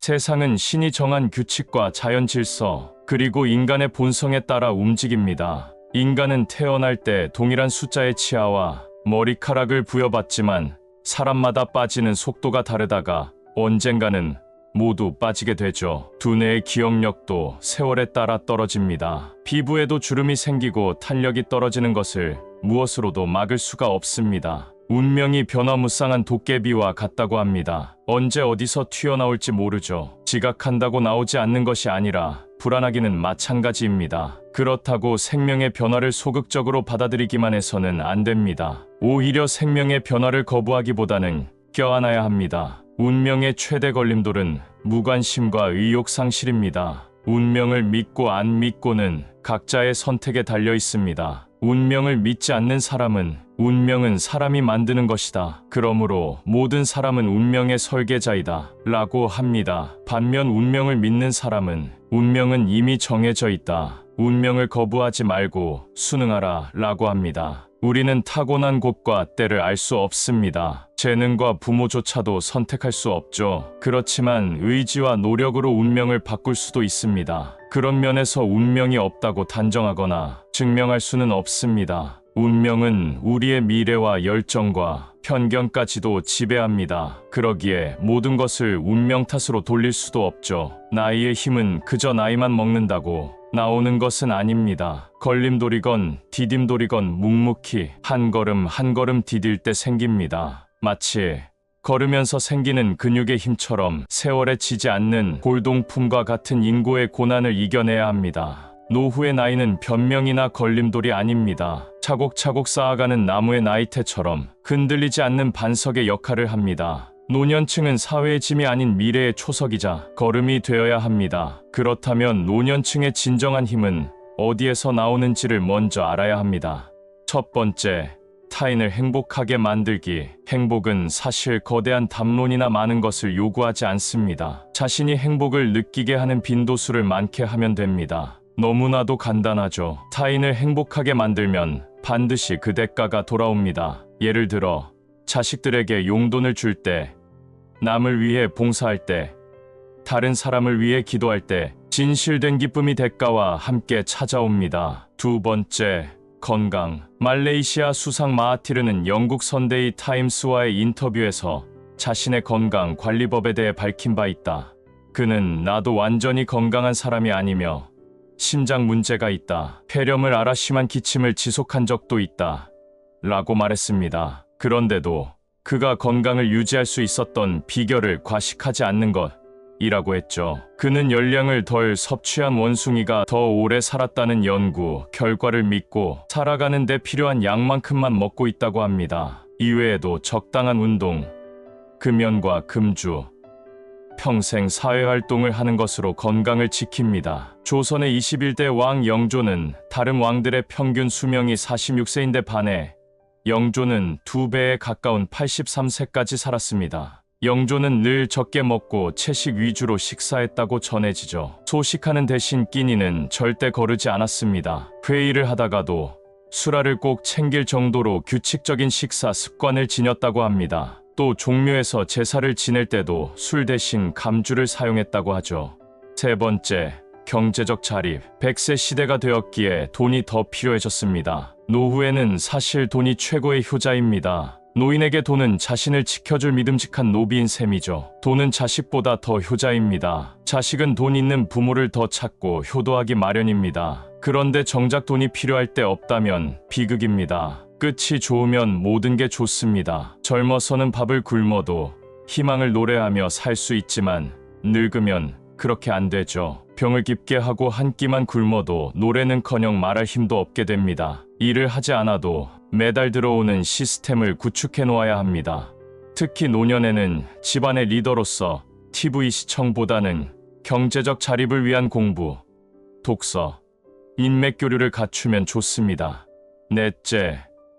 세상은 신이 정한 규칙과 자연 질서, 그리고 인간의 본성에 따라 움직입니다. 인간은 태어날 때 동일한 숫자의 치아와 머리카락을 부여받지만 사람마다 빠지는 속도가 다르다가 언젠가는 모두 빠지게 되죠. 두뇌의 기억력도 세월에 따라 떨어집니다. 피부에도 주름이 생기고 탄력이 떨어지는 것을 무엇으로도 막을 수가 없습니다. 운명이 변화무쌍한 도깨비와 같다고 합니다. 언제 어디서 튀어나올지 모르죠. 지각한다고 나오지 않는 것이 아니라 불안하기는 마찬가지입니다. 그렇다고 생명의 변화를 소극적으로 받아들이기만 해서는 안 됩니다. 오히려 생명의 변화를 거부하기보다는 껴안아야 합니다. 운명의 최대 걸림돌은 무관심과 의욕 상실입니다. 운명을 믿고 안 믿고는 각자의 선택에 달려 있습니다. 운명을 믿지 않는 사람은 운명은 사람이 만드는 것이다. 그러므로 모든 사람은 운명의 설계자이다. 라고 합니다. 반면 운명을 믿는 사람은 운명은 이미 정해져 있다. 운명을 거부하지 말고 순응하라. 라고 합니다. 우리는 타고난 곳과 때를 알 수 없습니다. 재능과 부모조차도 선택할 수 없죠. 그렇지만 의지와 노력으로 운명을 바꿀 수도 있습니다. 그런 면에서 운명이 없다고 단정하거나 증명할 수는 없습니다. 운명은 우리의 미래와 열정과 편견까지도 지배합니다. 그러기에 모든 것을 운명 탓으로 돌릴 수도 없죠. 나이의 힘은 그저 나이만 먹는다고 나오는 것은 아닙니다. 걸림돌이건 디딤돌이건 묵묵히 한 걸음 한 걸음 디딜 때 생깁니다. 마치 걸으면서 생기는 근육의 힘처럼 세월에 지지 않는 골동품과 같은 인고의 고난을 이겨내야 합니다. 노후의 나이는 변명이나 걸림돌이 아닙니다. 차곡차곡 쌓아가는 나무의 나이테처럼 흔들리지 않는 반석의 역할을 합니다. 노년층은 사회의 짐이 아닌 미래의 초석이자 걸음이 되어야 합니다. 그렇다면 노년층의 진정한 힘은 어디에서 나오는지를 먼저 알아야 합니다. 첫 번째, 타인을 행복하게 만들기. 행복은 사실 거대한 담론이나 많은 것을 요구하지 않습니다. 자신이 행복을 느끼게 하는 빈도수를 많게 하면 됩니다. 너무나도 간단하죠. 타인을 행복하게 만들면 반드시 그 대가가 돌아옵니다. 예를 들어 자식들에게 용돈을 줄 때, 남을 위해 봉사할 때, 다른 사람을 위해 기도할 때 진실된 기쁨이 대가와 함께 찾아옵니다. 두 번째, 건강. 말레이시아 수상 마하티르는 영국 선데이 타임스와의 인터뷰에서 자신의 건강 관리법에 대해 밝힌 바 있다. 그는 나도 완전히 건강한 사람이 아니며 심장 문제가 있다. 폐렴을 앓아 심한 기침을 지속한 적도 있다. 라고 말했습니다. 그런데도 그가 건강을 유지할 수 있었던 비결을 과식하지 않는 것이라고 했죠. 그는 열량을 덜 섭취한 원숭이가 더 오래 살았다는 연구 결과를 믿고 살아가는 데 필요한 양만큼만 먹고 있다고 합니다. 이외에도 적당한 운동, 금연과 금주, 평생 사회활동을 하는 것으로 건강을 지킵니다. 조선의 21대 왕 영조는 다른 왕들의 평균 수명이 46세인데 반해 영조는 2배에 가까운 83세까지 살았습니다. 영조는 늘 적게 먹고 채식 위주로 식사했다고 전해지죠. 소식하는 대신 끼니는 절대 거르지 않았습니다. 회의를 하다가도 술알을 꼭 챙길 정도로 규칙적인 식사 습관을 지녔다고 합니다. 또 종묘에서 제사를 지낼 때도 술 대신 감주를 사용했다고 하죠. 세 번째, 경제적 자립. 100세 시대가 되었기에 돈이 더 필요해졌습니다. 노후에는 사실 돈이 최고의 효자입니다. 노인에게 돈은 자신을 지켜줄 믿음직한 노비인 셈이죠. 돈은 자식보다 더 효자입니다. 자식은 돈 있는 부모를 더 찾고 효도하기 마련입니다. 그런데 정작 돈이 필요할 때 없다면 비극입니다. 끝이 좋으면 모든 게 좋습니다. 젊어서는 밥을 굶어도 희망을 노래하며 살 수 있지만 늙으면 그렇게 안 되죠. 병을 깊게 하고 한 끼만 굶어도 노래는커녕 말할 힘도 없게 됩니다. 일을 하지 않아도 매달 들어오는 시스템을 구축해 놓아야 합니다. 특히 노년에는 집안의 리더로서 TV 시청보다는 경제적 자립을 위한 공부, 독서, 인맥 교류를 갖추면 좋습니다. 넷째,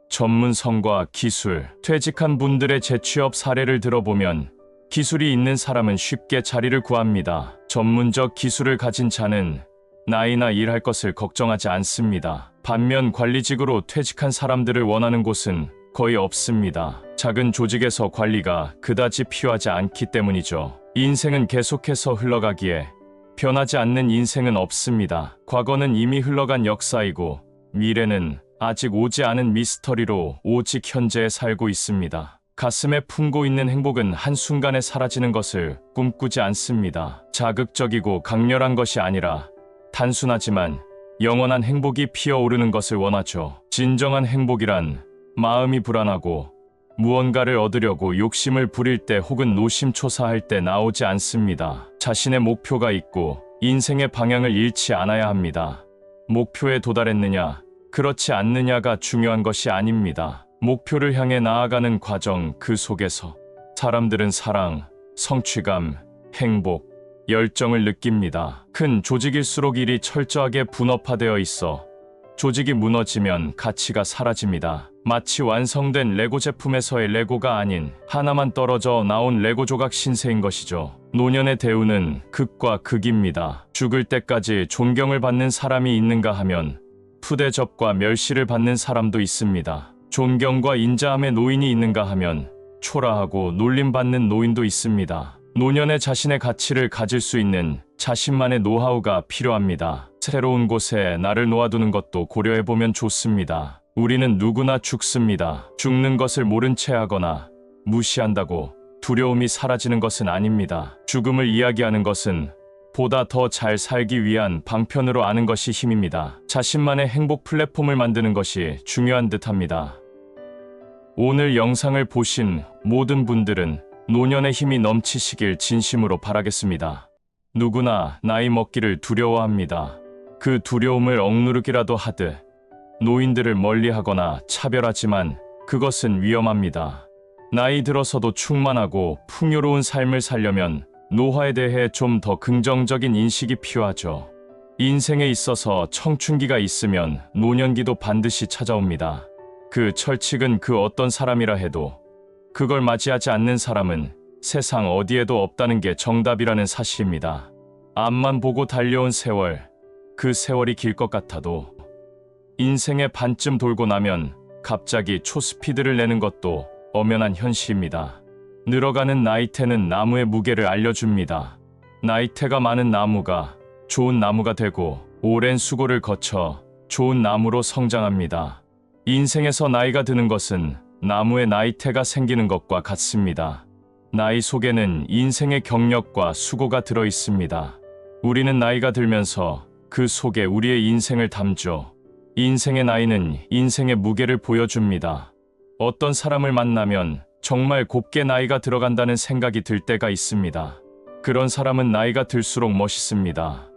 전문성과 기술. 퇴직한 분들의 재취업 사례를 들어보면 기술이 있는 사람은 쉽게 자리를 구합니다. 전문적 기술을 가진 자는 나이나 일할 것을 걱정하지 않습니다. 반면 관리직으로 퇴직한 사람들을 원하는 곳은 거의 없습니다. 작은 조직에서 관리가 그다지 필요하지 않기 때문이죠. 인생은 계속해서 흘러가기에 변하지 않는 인생은 없습니다. 과거는 이미 흘러간 역사이고 미래는 아직 오지 않은 미스터리로 오직 현재에 살고 있습니다. 가슴에 품고 있는 행복은 한순간에 사라지는 것을 꿈꾸지 않습니다. 자극적이고 강렬한 것이 아니라 단순하지만 영원한 행복이 피어오르는 것을 원하죠. 진정한 행복이란 마음이 불안하고 무언가를 얻으려고 욕심을 부릴 때 혹은 노심초사할 때 나오지 않습니다. 자신의 목표가 있고 인생의 방향을 잃지 않아야 합니다. 목표에 도달했느냐, 그렇지 않느냐가 중요한 것이 아닙니다. 목표를 향해 나아가는 과정 그 속에서 사람들은 사랑, 성취감, 행복, 열정을 느낍니다. 큰 조직일수록 일이 철저하게 분업화되어 있어 조직이 무너지면 가치가 사라집니다. 마치 완성된 레고 제품에서의 레고가 아닌 하나만 떨어져 나온 레고 조각 신세인 것이죠. 노년의 대우는 극과 극입니다. 죽을 때까지 존경을 받는 사람이 있는가 하면 푸대접과 멸시를 받는 사람도 있습니다. 존경과 인자함의 노인이 있는가 하면 초라하고 놀림받는 노인도 있습니다. 노년에 자신의 가치를 가질 수 있는 자신만의 노하우가 필요합니다. 새로운 곳에 나를 놓아두는 것도 고려해보면 좋습니다. 우리는 누구나 죽습니다. 죽는 것을 모른 채 하거나 무시한다고 두려움이 사라지는 것은 아닙니다. 죽음을 이야기하는 것은 보다 더 잘 살기 위한 방편으로 아는 것이 힘입니다. 자신만의 행복 플랫폼을 만드는 것이 중요한 듯합니다. 오늘 영상을 보신 모든 분들은 노년의 힘이 넘치시길 진심으로 바라겠습니다. 누구나 나이 먹기를 두려워합니다. 그 두려움을 억누르기라도 하듯 노인들을 멀리하거나 차별하지만 그것은 위험합니다. 나이 들어서도 충만하고 풍요로운 삶을 살려면 노화에 대해 좀 더 긍정적인 인식이 필요하죠. 인생에 있어서 청춘기가 있으면 노년기도 반드시 찾아옵니다. 그 철칙은 그 어떤 사람이라 해도 그걸 맞이하지 않는 사람은 세상 어디에도 없다는 게 정답이라는 사실입니다. 앞만 보고 달려온 세월, 그 세월이 길 것 같아도 인생의 반쯤 돌고 나면 갑자기 초스피드를 내는 것도 엄연한 현실입니다. 늘어가는 나이테는 나무의 무게를 알려줍니다. 나이테가 많은 나무가 좋은 나무가 되고 오랜 수고를 거쳐 좋은 나무로 성장합니다. 인생에서 나이가 드는 것은 나무의 나이테가 생기는 것과 같습니다. 나이 속에는 인생의 경력과 수고가 들어 있습니다. 우리는 나이가 들면서 그 속에 우리의 인생을 담죠. 인생의 나이는 인생의 무게를 보여줍니다. 어떤 사람을 만나면 정말 곱게 나이가 들어간다는 생각이 들 때가 있습니다. 그런 사람은 나이가 들수록 멋있습니다.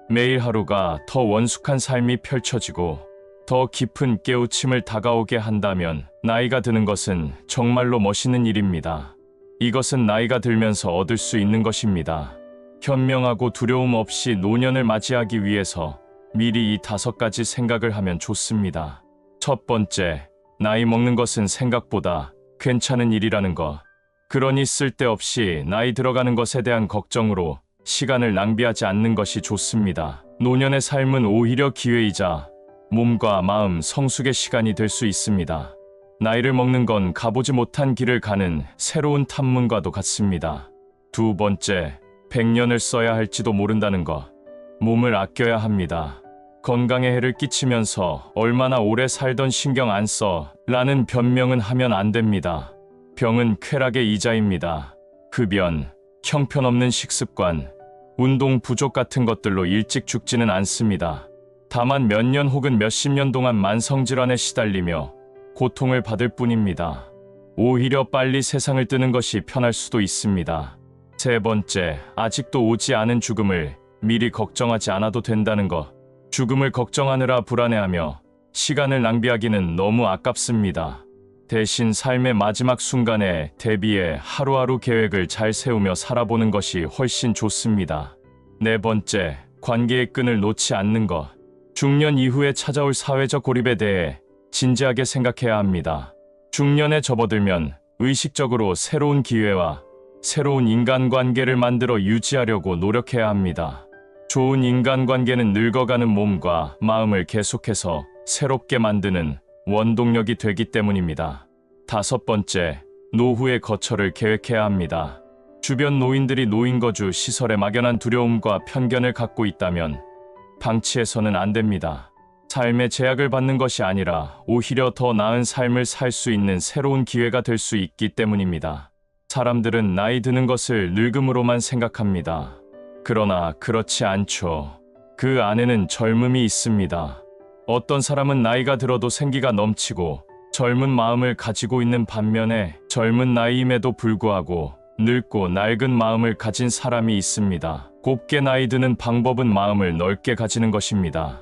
매일 하루가 더 원숙한 삶이 펼쳐지고 더 깊은 깨우침을 다가오게 한다면 나이가 드는 것은 정말로 멋있는 일입니다. 이것은 나이가 들면서 얻을 수 있는 것입니다. 현명하고 두려움 없이 노년을 맞이하기 위해서 미리 이 5가지 생각을 하면 좋습니다. 첫 번째, 나이 먹는 것은 생각보다 괜찮은 일이라는 것. 그러니 쓸데없이 나이 들어가는 것에 대한 걱정으로 시간을 낭비하지 않는 것이 좋습니다. 노년의 삶은 오히려 기회이자 몸과 마음 성숙의 시간이 될 수 있습니다. 나이를 먹는 건 가보지 못한 길을 가는 새로운 탐문과도 같습니다. 두 번째, 100년을 써야 할지도 모른다는 것. 몸을 아껴야 합니다. 건강에 해를 끼치면서 얼마나 오래 살던 신경 안 써 라는 변명은 하면 안 됩니다. 병은 쾌락의 이자입니다. 흡연, 형편없는 식습관, 운동 부족 같은 것들로 일찍 죽지는 않습니다. 다만 몇 년 혹은 몇십 년 동안 만성질환에 시달리며 고통을 받을 뿐입니다. 오히려 빨리 세상을 뜨는 것이 편할 수도 있습니다. 세 번째, 아직도 오지 않은 죽음을 미리 걱정하지 않아도 된다는 것. 죽음을 걱정하느라 불안해하며 시간을 낭비하기는 너무 아깝습니다. 대신 삶의 마지막 순간에 대비해 하루하루 계획을 잘 세우며 살아보는 것이 훨씬 좋습니다. 네 번째, 관계의 끈을 놓지 않는 것. 중년 이후에 찾아올 사회적 고립에 대해 진지하게 생각해야 합니다. 중년에 접어들면 의식적으로 새로운 기회와 새로운 인간관계를 만들어 유지하려고 노력해야 합니다. 좋은 인간관계는 늙어가는 몸과 마음을 계속해서 새롭게 만드는 원동력이 되기 때문입니다. 다섯 번째, 노후의 거처를 계획해야 합니다. 주변 노인들이 노인거주 시설에 막연한 두려움과 편견을 갖고 있다면 방치해서는 안 됩니다. 삶의 제약을 받는 것이 아니라 오히려 더 나은 삶을 살 수 있는 새로운 기회가 될 수 있기 때문입니다. 사람들은 나이 드는 것을 늙음으로만 생각합니다. 그러나 그렇지 않죠. 그 안에는 젊음이 있습니다. 어떤 사람은 나이가 들어도 생기가 넘치고 젊은 마음을 가지고 있는 반면에 젊은 나이임에도 불구하고 늙고 낡은 마음을 가진 사람이 있습니다. 곱게 나이 드는 방법은 마음을 넓게 가지는 것입니다.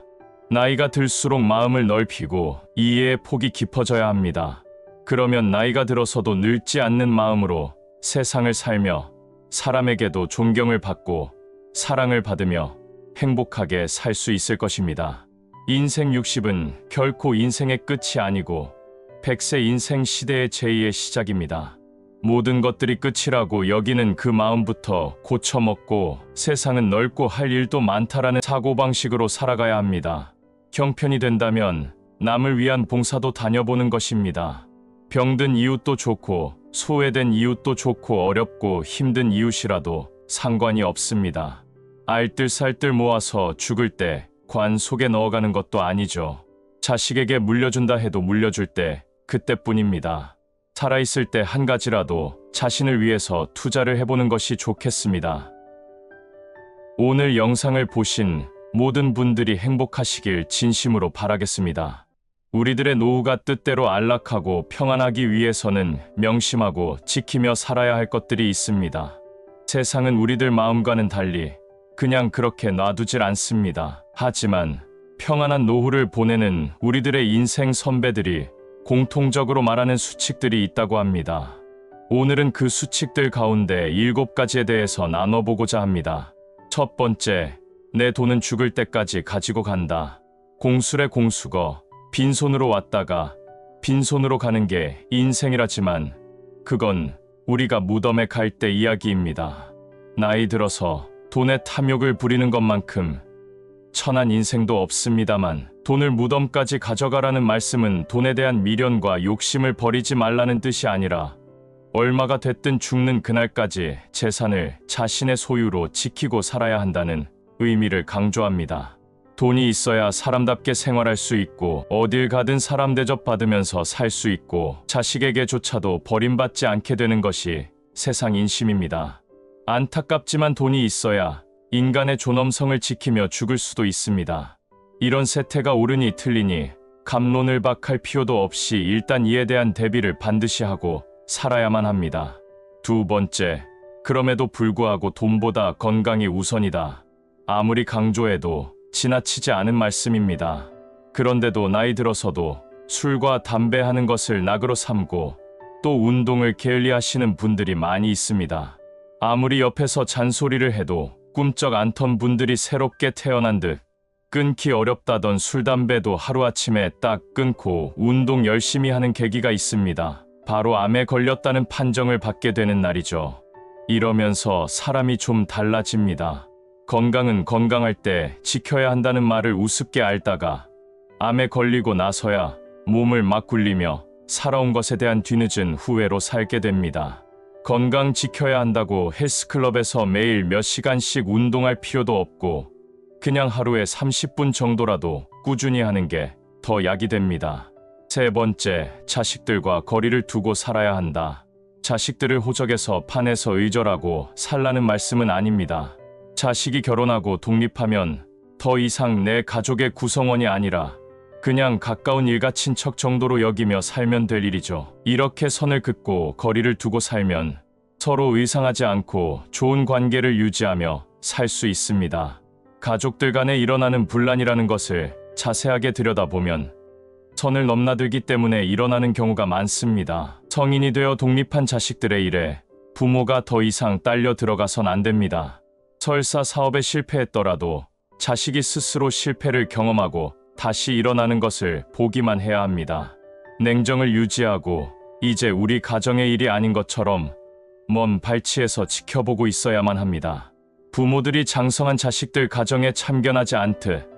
나이가 들수록 마음을 넓히고 이해의 폭이 깊어져야 합니다. 그러면 나이가 들어서도 늙지 않는 마음으로 세상을 살며 사람에게도 존경을 받고 사랑을 받으며 행복하게 살 수 있을 것입니다. 인생 60은 결코 인생의 끝이 아니고 100세 인생 시대의 제2의 시작입니다. 모든 것들이 끝이라고 여기는 그 마음부터 고쳐먹고 세상은 넓고 할 일도 많다라는 사고방식으로 살아가야 합니다. 형편이 된다면 남을 위한 봉사도 다녀보는 것입니다. 병든 이웃도 좋고 소외된 이웃도 좋고 어렵고 힘든 이웃이라도 상관이 없습니다. 알뜰살뜰 모아서 죽을 때 관 속에 넣어가는 것도 아니죠. 자식에게 물려준다 해도 물려줄 때 그때뿐입니다. 살아있을 때 한 가지라도 자신을 위해서 투자를 해보는 것이 좋겠습니다. 오늘 영상을 보신 모든 분들이 행복하시길 진심으로 바라겠습니다. 우리들의 노후가 뜻대로 안락하고 평안하기 위해서는 명심하고 지키며 살아야 할 것들이 있습니다. 세상은 우리들 마음과는 달리 그냥 그렇게 놔두질 않습니다. 하지만 평안한 노후를 보내는 우리들의 인생 선배들이 공통적으로 말하는 수칙들이 있다고 합니다. 오늘은 그 수칙들 가운데 7가지에 대해서 나눠보고자 합니다. 첫 번째, 내 돈은 죽을 때까지 가지고 간다. 공술의 공수거, 빈손으로 왔다가 빈손으로 가는 게 인생이라지만 그건 우리가 무덤에 갈 때 이야기입니다. 나이 들어서 돈에 탐욕을 부리는 것만큼 천한 인생도 없습니다만 돈을 무덤까지 가져가라는 말씀은 돈에 대한 미련과 욕심을 버리지 말라는 뜻이 아니라 얼마가 됐든 죽는 그날까지 재산을 자신의 소유로 지키고 살아야 한다는 의미를 강조합니다. 돈이 있어야 사람답게 생활할 수 있고 어딜 가든 사람 대접받으면서 살 수 있고 자식에게조차도 버림받지 않게 되는 것이 세상 인심입니다. 안타깝지만 돈이 있어야 인간의 존엄성을 지키며 죽을 수도 있습니다. 이런 세태가 옳으니 틀리니 갑론을 박할 필요도 없이 일단 이에 대한 대비를 반드시 하고 살아야만 합니다. 두 번째, 그럼에도 불구하고 돈보다 건강이 우선이다. 아무리 강조해도 지나치지 않은 말씀입니다. 그런데도 나이 들어서도 술과 담배 하는 것을 낙으로 삼고 또 운동을 게을리하시는 분들이 많이 있습니다. 아무리 옆에서 잔소리를 해도 꿈쩍 않던 분들이 새롭게 태어난 듯 끊기 어렵다던 술, 담배도 하루아침에 딱 끊고 운동 열심히 하는 계기가 있습니다. 바로 암에 걸렸다는 판정을 받게 되는 날이죠. 이러면서 사람이 좀 달라집니다. 건강은 건강할 때 지켜야 한다는 말을 우습게 앓다가 암에 걸리고 나서야 몸을 막 굴리며 살아온 것에 대한 뒤늦은 후회로 살게 됩니다. 건강 지켜야 한다고 헬스클럽에서 매일 몇 시간씩 운동할 필요도 없고 그냥 하루에 30분 정도라도 꾸준히 하는 게 더 약이 됩니다. 세 번째, 자식들과 거리를 두고 살아야 한다. 자식들을 호적에서 판에서 의절하고 살라는 말씀은 아닙니다. 자식이 결혼하고 독립하면 더 이상 내 가족의 구성원이 아니라 그냥 가까운 일가 친척 정도로 여기며 살면 될 일이죠. 이렇게 선을 긋고 거리를 두고 살면 서로 의상하지 않고 좋은 관계를 유지하며 살 수 있습니다. 가족들 간에 일어나는 분란이라는 것을 자세하게 들여다보면 선을 넘나들기 때문에 일어나는 경우가 많습니다. 성인이 되어 독립한 자식들의 일에 부모가 더 이상 딸려 들어가선 안 됩니다. 설사 사업에 실패했더라도 자식이 스스로 실패를 경험하고 다시 일어나는 것을 보기만 해야 합니다. 냉정을 유지하고 이제 우리 가정의 일이 아닌 것처럼 먼 발치에서 지켜보고 있어야만 합니다. 부모들이 장성한 자식들 가정에 참견하지 않듯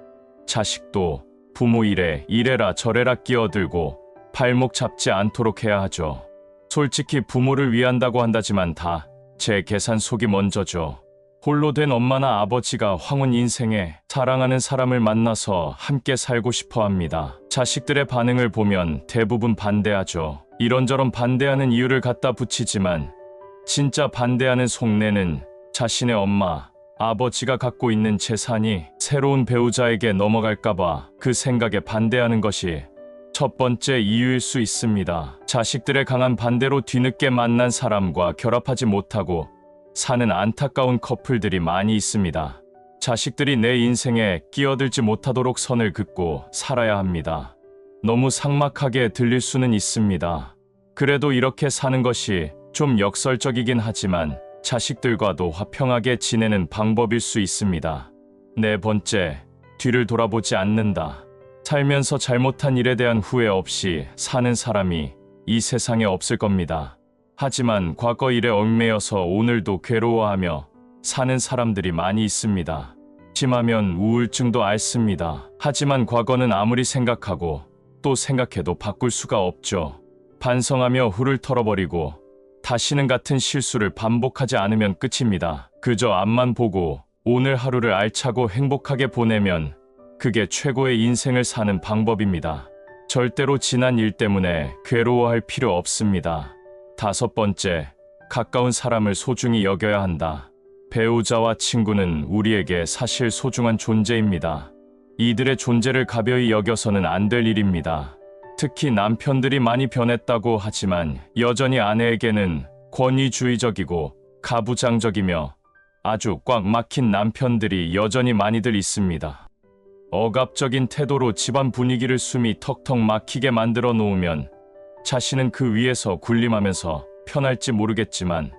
자식도 부모 일에 이래라 저래라 끼어들고 발목 잡지 않도록 해야 하죠. 솔직히 부모를 위한다고 한다지만 다 제 계산 속이 먼저죠. 홀로 된 엄마나 아버지가 황혼 인생에 사랑하는 사람을 만나서 함께 살고 싶어 합니다. 자식들의 반응을 보면 대부분 반대하죠. 이런저런 반대하는 이유를 갖다 붙이지만 진짜 반대하는 속내는 자신의 엄마, 아버지가 갖고 있는 재산이 새로운 배우자에게 넘어갈까봐 그 생각에 반대하는 것이 첫 번째 이유일 수 있습니다. 자식들의 강한 반대로 뒤늦게 만난 사람과 결합하지 못하고 사는 안타까운 커플들이 많이 있습니다. 자식들이 내 인생에 끼어들지 못하도록 선을 긋고 살아야 합니다. 너무 삭막하게 들릴 수는 있습니다. 그래도 이렇게 사는 것이 좀 역설적이긴 하지만 자식들과도 화평하게 지내는 방법일 수 있습니다. 네 번째, 뒤를 돌아보지 않는다. 살면서 잘못한 일에 대한 후회 없이 사는 사람이 이 세상에 없을 겁니다. 하지만 과거 일에 얽매여서 오늘도 괴로워하며 사는 사람들이 많이 있습니다. 심하면 우울증도 앓습니다. 하지만 과거는 아무리 생각하고 또 생각해도 바꿀 수가 없죠. 반성하며 후를 털어버리고 다시는 같은 실수를 반복하지 않으면 끝입니다. 그저 앞만 보고 오늘 하루를 알차고 행복하게 보내면 그게 최고의 인생을 사는 방법입니다. 절대로 지난 일 때문에 괴로워할 필요 없습니다. 다섯 번째, 가까운 사람을 소중히 여겨야 한다. 배우자와 친구는 우리에게 사실 소중한 존재입니다. 이들의 존재를 가벼이 여겨서는 안 될 일입니다. 특히 남편들이 많이 변했다고 하지만 여전히 아내에게는 권위주의적이고 가부장적이며 아주 꽉 막힌 남편들이 여전히 많이들 있습니다. 억압적인 태도로 집안 분위기를 숨이 턱턱 막히게 만들어 놓으면 자신은 그 위에서 군림하면서 편할지 모르겠지만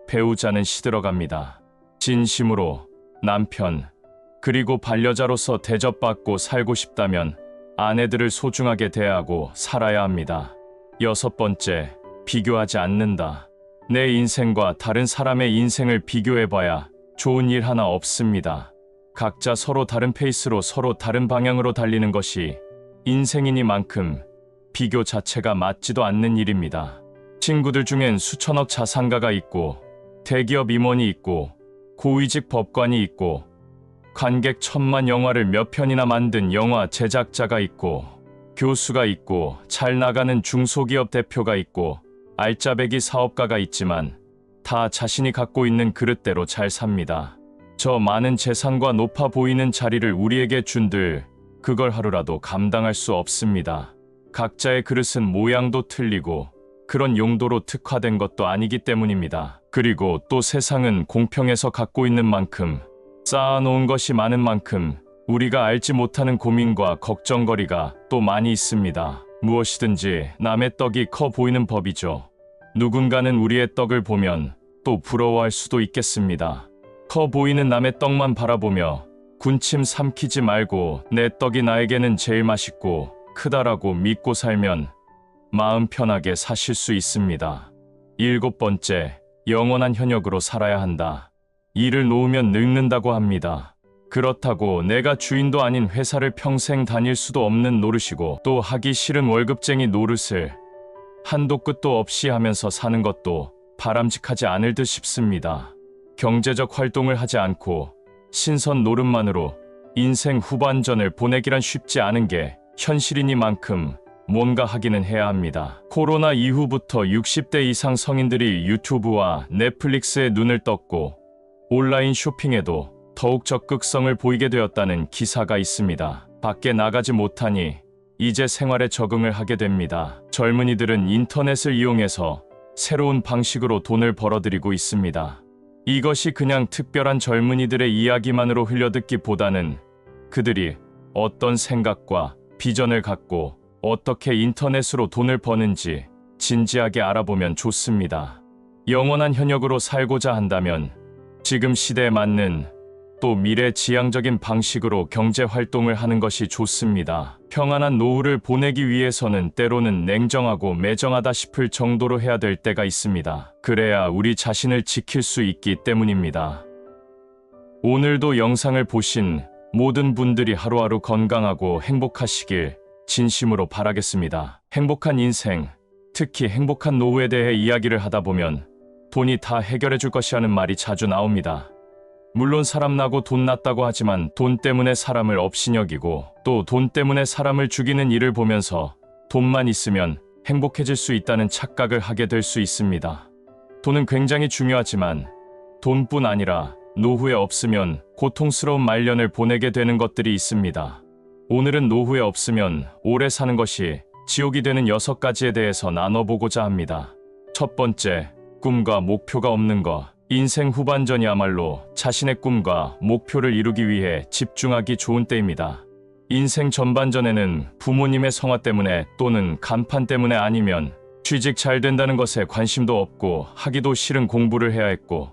배우자는 시들어갑니다. 진심으로 남편 그리고 반려자로서 대접받고 살고 싶다면 아내들을 소중하게 대하고 살아야 합니다. 여섯 번째, 비교하지 않는다. 내 인생과 다른 사람의 인생을 비교해봐야 좋은 일 하나 없습니다. 각자 서로 다른 페이스로 서로 다른 방향으로 달리는 것이 인생이니만큼 비교 자체가 맞지도 않는 일입니다. 친구들 중엔 수천억 자산가가 있고 대기업 임원이 있고 고위직 법관이 있고 관객 1000만 영화를 몇 편이나 만든 영화 제작자가 있고 교수가 있고 잘 나가는 중소기업 대표가 있고 알짜배기 사업가가 있지만 다 자신이 갖고 있는 그릇대로 잘 삽니다. 저 많은 재산과 높아 보이는 자리를 우리에게 준들 그걸 하루라도 감당할 수 없습니다. 각자의 그릇은 모양도 틀리고 그런 용도로 특화된 것도 아니기 때문입니다. 그리고 또 세상은 공평해서 갖고 있는 만큼 쌓아놓은 것이 많은 만큼 우리가 알지 못하는 고민과 걱정거리가 또 많이 있습니다. 무엇이든지 남의 떡이 커 보이는 법이죠. 누군가는 우리의 떡을 보면 또 부러워할 수도 있겠습니다. 커 보이는 남의 떡만 바라보며 군침 삼키지 말고 내 떡이 나에게는 제일 맛있고 크다라고 믿고 살면 마음 편하게 사실 수 있습니다. 일곱 번째, 영원한 현역으로 살아야 한다. 일을 놓으면 늙는다고 합니다. 그렇다고 내가 주인도 아닌 회사를 평생 다닐 수도 없는 노릇이고 또 하기 싫은 월급쟁이 노릇을 한도 끝도 없이 하면서 사는 것도 바람직하지 않을 듯 싶습니다. 경제적 활동을 하지 않고 신선 노릇만으로 인생 후반전을 보내기란 쉽지 않은 게 현실이니만큼 뭔가 하기는 해야 합니다. 코로나 이후부터 60대 이상 성인들이 유튜브와 넷플릭스에 눈을 떴고 온라인 쇼핑에도 더욱 적극성을 보이게 되었다는 기사가 있습니다. 밖에 나가지 못하니 이제 생활에 적응을 하게 됩니다. 젊은이들은 인터넷을 이용해서 새로운 방식으로 돈을 벌어들이고 있습니다. 이것이 그냥 특별한 젊은이들의 이야기만으로 흘려듣기보다는 그들이 어떤 생각과 비전을 갖고 어떻게 인터넷으로 돈을 버는지 진지하게 알아보면 좋습니다. 영원한 현역으로 살고자 한다면 지금 시대에 맞는 또 미래지향적인 방식으로 경제활동을 하는 것이 좋습니다. 평안한 노후를 보내기 위해서는 때로는 냉정하고 매정하다 싶을 정도로 해야 될 때가 있습니다. 그래야 우리 자신을 지킬 수 있기 때문입니다. 오늘도 영상을 보신 모든 분들이 하루하루 건강하고 행복하시길 진심으로 바라겠습니다. 행복한 인생, 특히 행복한 노후에 대해 이야기를 하다 보면 돈이 다 해결해 줄 것이라는 말이 자주 나옵니다. 물론 사람 나고 돈 났다고 하지만 돈 때문에 사람을 업신여기고 또 돈 때문에 사람을 죽이는 일을 보면서 돈만 있으면 행복해질 수 있다는 착각을 하게 될 수 있습니다. 돈은 굉장히 중요하지만 돈뿐 아니라 노후에 없으면 고통스러운 말년을 보내게 되는 것들이 있습니다. 오늘은 노후에 없으면 오래 사는 것이 지옥이 되는 6가지에 대해서 나눠보고자 합니다. 첫 번째, 꿈과 목표가 없는 것. 인생 후반전이야말로 자신의 꿈과 목표를 이루기 위해 집중하기 좋은 때입니다. 인생 전반전에는 부모님의 성화 때문에 또는 간판 때문에 아니면 취직 잘 된다는 것에 관심도 없고 하기도 싫은 공부를 해야 했고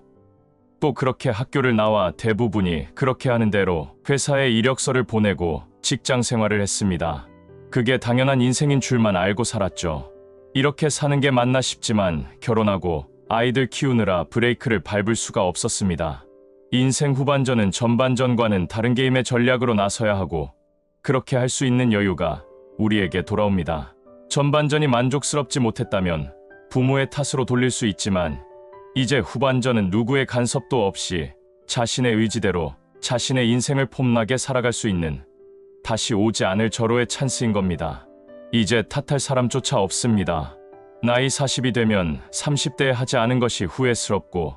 또 그렇게 학교를 나와 대부분이 그렇게 하는 대로 회사에 이력서를 보내고 직장 생활을 했습니다. 그게 당연한 인생인 줄만 알고 살았죠. 이렇게 사는 게 맞나 싶지만 결혼하고 아이들 키우느라 브레이크를 밟을 수가 없었습니다. 인생 후반전은 전반전과는 다른 게임의 전략으로 나서야 하고 그렇게 할 수 있는 여유가 우리에게 돌아옵니다. 전반전이 만족스럽지 못했다면 부모의 탓으로 돌릴 수 있지만 이제 후반전은 누구의 간섭도 없이 자신의 의지대로 자신의 인생을 폼나게 살아갈 수 있는 다시 오지 않을 절호의 찬스인 겁니다. 이제 탓할 사람조차 없습니다. 나이 40이 되면 30대에 하지 않은 것이 후회스럽고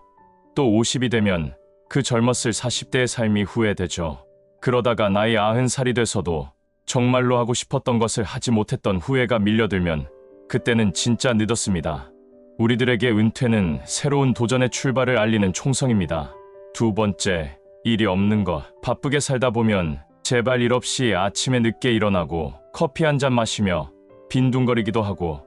또 50이 되면 그 젊었을 40대의 삶이 후회되죠. 그러다가 나이 90살이 돼서도 정말로 하고 싶었던 것을 하지 못했던 후회가 밀려들면 그때는 진짜 늦었습니다. 우리들에게 은퇴는 새로운 도전의 출발을 알리는 총성입니다. 두 번째, 일이 없는 것. 바쁘게 살다 보면 제발 일 없이 아침에 늦게 일어나고 커피 한 잔 마시며 빈둥거리기도 하고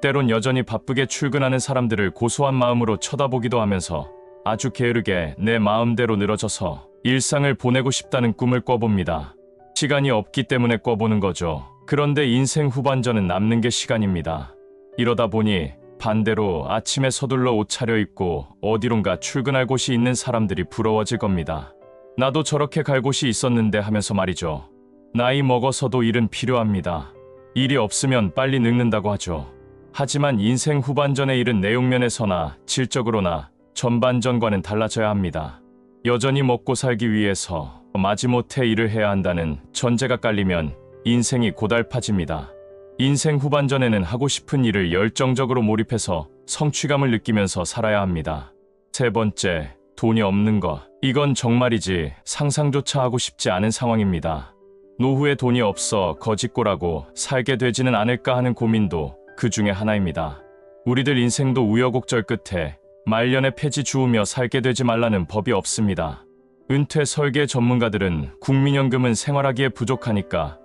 때론 여전히 바쁘게 출근하는 사람들을 고소한 마음으로 쳐다보기도 하면서 아주 게으르게 내 마음대로 늘어져서 일상을 보내고 싶다는 꿈을 꿔봅니다. 시간이 없기 때문에 꿔보는 거죠. 그런데 인생 후반전은 남는 게 시간입니다. 이러다 보니 반대로 아침에 서둘러 옷 차려입고 어디론가 출근할 곳이 있는 사람들이 부러워질 겁니다. 나도 저렇게 갈 곳이 있었는데 하면서 말이죠. 나이 먹어서도 일은 필요합니다. 일이 없으면 빨리 늙는다고 하죠. 하지만 인생 후반전의 일은 내용면에서나 질적으로나 전반전과는 달라져야 합니다. 여전히 먹고 살기 위해서 마지못해 일을 해야 한다는 전제가 깔리면 인생이 고달파집니다. 인생 후반전에는 하고 싶은 일을 열정적으로 몰입해서 성취감을 느끼면서 살아야 합니다. 세 번째, 돈이 없는 것. 이건 정말이지 상상조차 하고 싶지 않은 상황입니다. 노후에 돈이 없어 거짓골하고 살게 되지는 않을까 하는 고민도 그 중에 하나입니다. 우리들 인생도 우여곡절 끝에 말년에 폐지 주우며 살게 되지 말라는 법이 없습니다. 은퇴 설계 전문가들은 국민연금은 생활하기에 부족하니까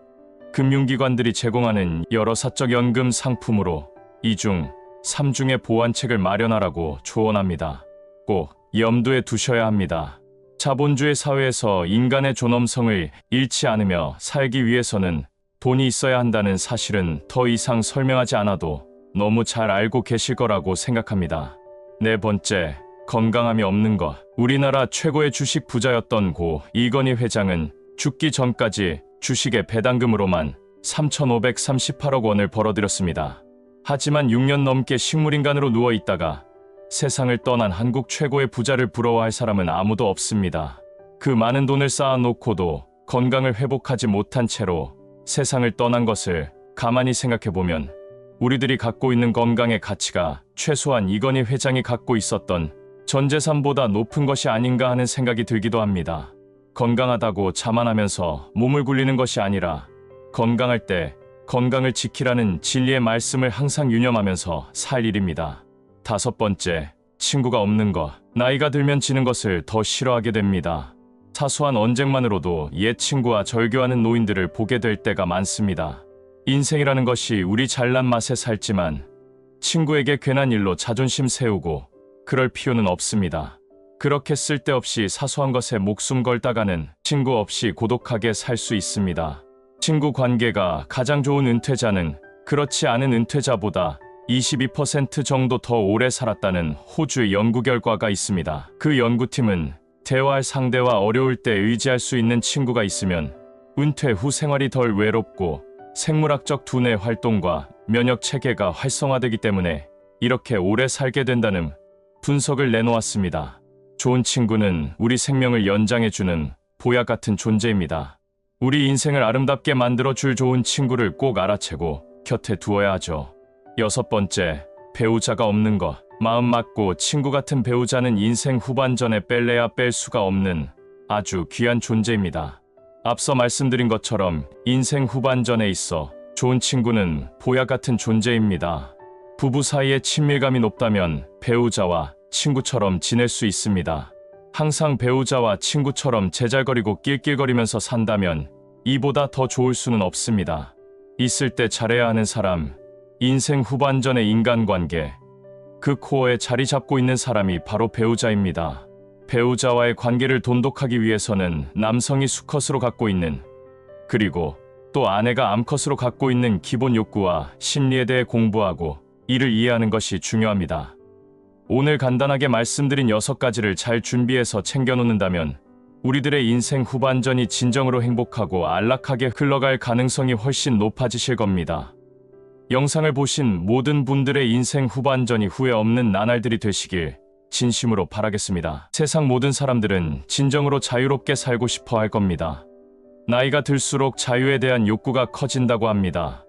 금융기관들이 제공하는 여러 사적연금 상품으로 2중, 3중의 보완책을 마련하라고 조언합니다. 꼭 염두에 두셔야 합니다. 자본주의 사회에서 인간의 존엄성을 잃지 않으며 살기 위해서는 돈이 있어야 한다는 사실은 더 이상 설명하지 않아도 너무 잘 알고 계실 거라고 생각합니다. 네 번째, 건강함이 없는 것. 우리나라 최고의 주식 부자였던 고 이건희 회장은 죽기 전까지 주식의 배당금으로만 3,538억 원을 벌어들였습니다. 하지만 6년 넘게 식물인간으로 누워있다가 세상을 떠난 한국 최고의 부자를 부러워할 사람은 아무도 없습니다. 그 많은 돈을 쌓아놓고도 건강을 회복하지 못한 채로 세상을 떠난 것을 가만히 생각해보면 우리들이 갖고 있는 건강의 가치가 최소한 이건희 회장이 갖고 있었던 전 재산보다 높은 것이 아닌가 하는 생각이 들기도 합니다. 건강하다고 자만하면서 몸을 굴리는 것이 아니라 건강할 때 건강을 지키라는 진리의 말씀을 항상 유념하면서 살 일입니다. 다섯 번째, 친구가 없는 것. 나이가 들면 지는 것을 더 싫어하게 됩니다. 사소한 언쟁만으로도 옛 친구와 절교하는 노인들을 보게 될 때가 많습니다. 인생이라는 것이 우리 잘난 맛에 살지만 친구에게 괜한 일로 자존심 세우고 그럴 필요는 없습니다. 그렇게 쓸데없이 사소한 것에 목숨 걸다가는 친구 없이 고독하게 살 수 있습니다. 친구 관계가 가장 좋은 은퇴자는 그렇지 않은 은퇴자보다 22% 정도 더 오래 살았다는 호주의 연구 결과가 있습니다. 그 연구팀은 대화할 상대와 어려울 때 의지할 수 있는 친구가 있으면 은퇴 후 생활이 덜 외롭고 생물학적 두뇌 활동과 면역 체계가 활성화되기 때문에 이렇게 오래 살게 된다는 분석을 내놓았습니다. 좋은 친구는 우리 생명을 연장해주는 보약 같은 존재입니다. 우리 인생을 아름답게 만들어줄 좋은 친구를 꼭 알아채고 곁에 두어야 하죠. 6번째, 배우자가 없는 것. 마음 맞고 친구 같은 배우자는 인생 후반전에 뺄래야 뺄 수가 없는 아주 귀한 존재입니다. 앞서 말씀드린 것처럼 인생 후반전에 있어 좋은 친구는 보약 같은 존재입니다. 부부 사이의 친밀감이 높다면 배우자와 친구처럼 지낼 수 있습니다. 항상 배우자와 친구처럼 제잘거리고 낄낄거리면서 산다면 이보다 더 좋을 수는 없습니다. 있을 때 잘해야 하는 사람, 인생 후반전의 인간관계, 그 코어에 자리 잡고 있는 사람이 바로 배우자입니다. 배우자와의 관계를 돈독하기 위해서는 남성이 수컷으로 갖고 있는, 그리고 또 아내가 암컷으로 갖고 있는 기본 욕구와 심리에 대해 공부하고 이를 이해하는 것이 중요합니다. 오늘 간단하게 말씀드린 6가지를 잘 준비해서 챙겨놓는다면 우리들의 인생 후반전이 진정으로 행복하고 안락하게 흘러갈 가능성이 훨씬 높아지실 겁니다. 영상을 보신 모든 분들의 인생 후반전이 후회 없는 나날들이 되시길 진심으로 바라겠습니다. 세상 모든 사람들은 진정으로 자유롭게 살고 싶어 할 겁니다. 나이가 들수록 자유에 대한 욕구가 커진다고 합니다.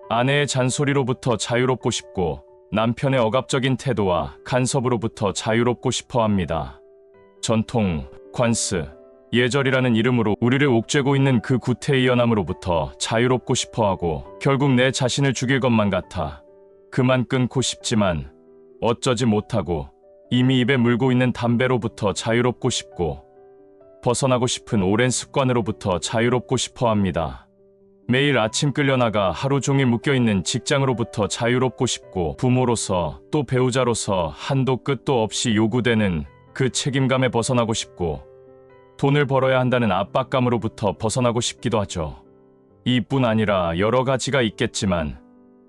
아내의 잔소리로부터 자유롭고 싶고 남편의 억압적인 태도와 간섭으로부터 자유롭고 싶어 합니다. 전통, 관습, 예절이라는 이름으로 우리를 옥죄고 있는 그 구태의연함으로부터 자유롭고 싶어하고 결국 내 자신을 죽일 것만 같아 그만 끊고 싶지만 어쩌지 못하고 이미 입에 물고 있는 담배로부터 자유롭고 싶고 벗어나고 싶은 오랜 습관으로부터 자유롭고 싶어합니다. 매일 아침 끌려나가 하루 종일 묶여있는 직장으로부터 자유롭고 싶고 부모로서 또 배우자로서 한도 끝도 없이 요구되는 그 책임감에 벗어나고 싶고 돈을 벌어야 한다는 압박감으로부터 벗어나고 싶기도 하죠. 이뿐 아니라 여러 가지가 있겠지만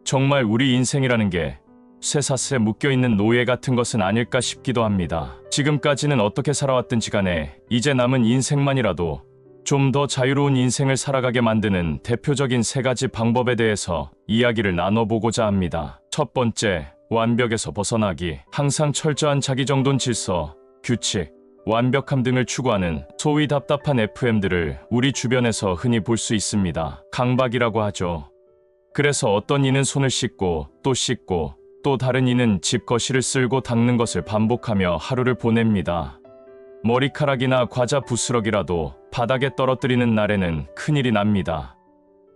정말 우리 인생이라는 게 쇠사슬에 묶여있는 노예 같은 것은 아닐까 싶기도 합니다. 지금까지는 어떻게 살아왔든지 간에 이제 남은 인생만이라도 좀 더 자유로운 인생을 살아가게 만드는 대표적인 3가지 방법에 대해서 이야기를 나눠보고자 합니다. 첫 번째, 완벽에서 벗어나기. 항상 철저한 자기정돈 질서, 규칙, 완벽함 등을 추구하는 소위 답답한 FM들을 우리 주변에서 흔히 볼 수 있습니다. 강박이라고 하죠. 그래서 어떤 이는 손을 씻고 또 다른 이는 집 거실을 쓸고 닦는 것을 반복하며 하루를 보냅니다. 머리카락이나 과자 부스러기라도 바닥에 떨어뜨리는 날에는 큰일이 납니다.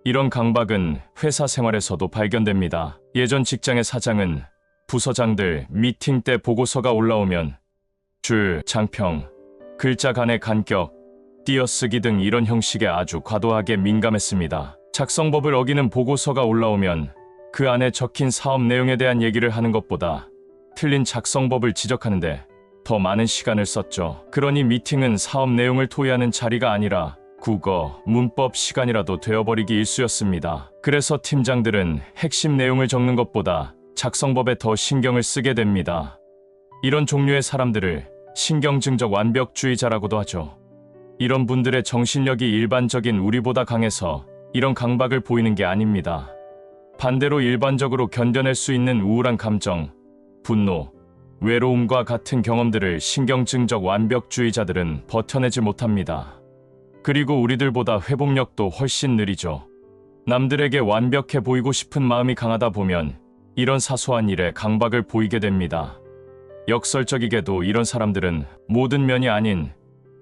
이런 강박은 회사 생활에서도 발견됩니다. 예전 직장의 사장은 부서장들 미팅 때 보고서가 올라오면 줄, 장평, 글자 간의 간격, 띄어쓰기 등 이런 형식에 아주 과도하게 민감했습니다. 작성법을 어기는 보고서가 올라오면 그 안에 적힌 사업 내용에 대한 얘기를 하는 것보다 틀린 작성법을 지적하는데 더 많은 시간을 썼죠. 그러니 미팅은 사업 내용을 토의하는 자리가 아니라 국어, 문법 시간이라도 되어버리기 일쑤였습니다. 그래서 팀장들은 핵심 내용을 적는 것보다 작성법에 더 신경을 쓰게 됩니다. 이런 종류의 사람들을 신경증적 완벽주의자라고도 하죠. 이런 분들의 정신력이 일반적인 우리보다 강해서 이런 강박을 보이는 게 아닙니다. 반대로 일반적으로 견뎌낼 수 있는 우울한 감정, 분노, 외로움과 같은 경험들을 신경증적 완벽주의자들은 버텨내지 못합니다. 그리고 우리들보다 회복력도 훨씬 느리죠. 남들에게 완벽해 보이고 싶은 마음이 강하다 보면 이런 사소한 일에 강박을 보이게 됩니다. 역설적이게도 이런 사람들은 모든 면이 아닌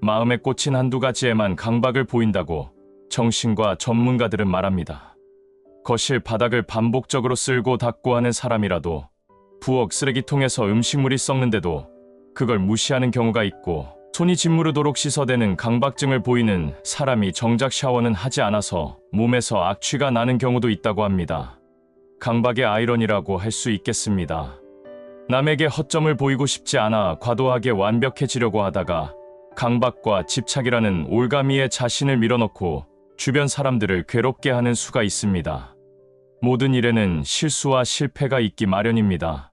마음에 꽂힌 한두 가지에만 강박을 보인다고 정신과 전문가들은 말합니다. 거실 바닥을 반복적으로 쓸고 닦고 하는 사람이라도 부엌 쓰레기통에서 음식물이 썩는데도 그걸 무시하는 경우가 있고 손이 짓무르도록 씻어대는 강박증을 보이는 사람이 정작 샤워는 하지 않아서 몸에서 악취가 나는 경우도 있다고 합니다. 강박의 아이러니라고 할 수 있겠습니다. 남에게 허점을 보이고 싶지 않아 과도하게 완벽해지려고 하다가 강박과 집착이라는 올가미에 자신을 밀어넣고 주변 사람들을 괴롭게 하는 수가 있습니다. 모든 일에는 실수와 실패가 있기 마련입니다.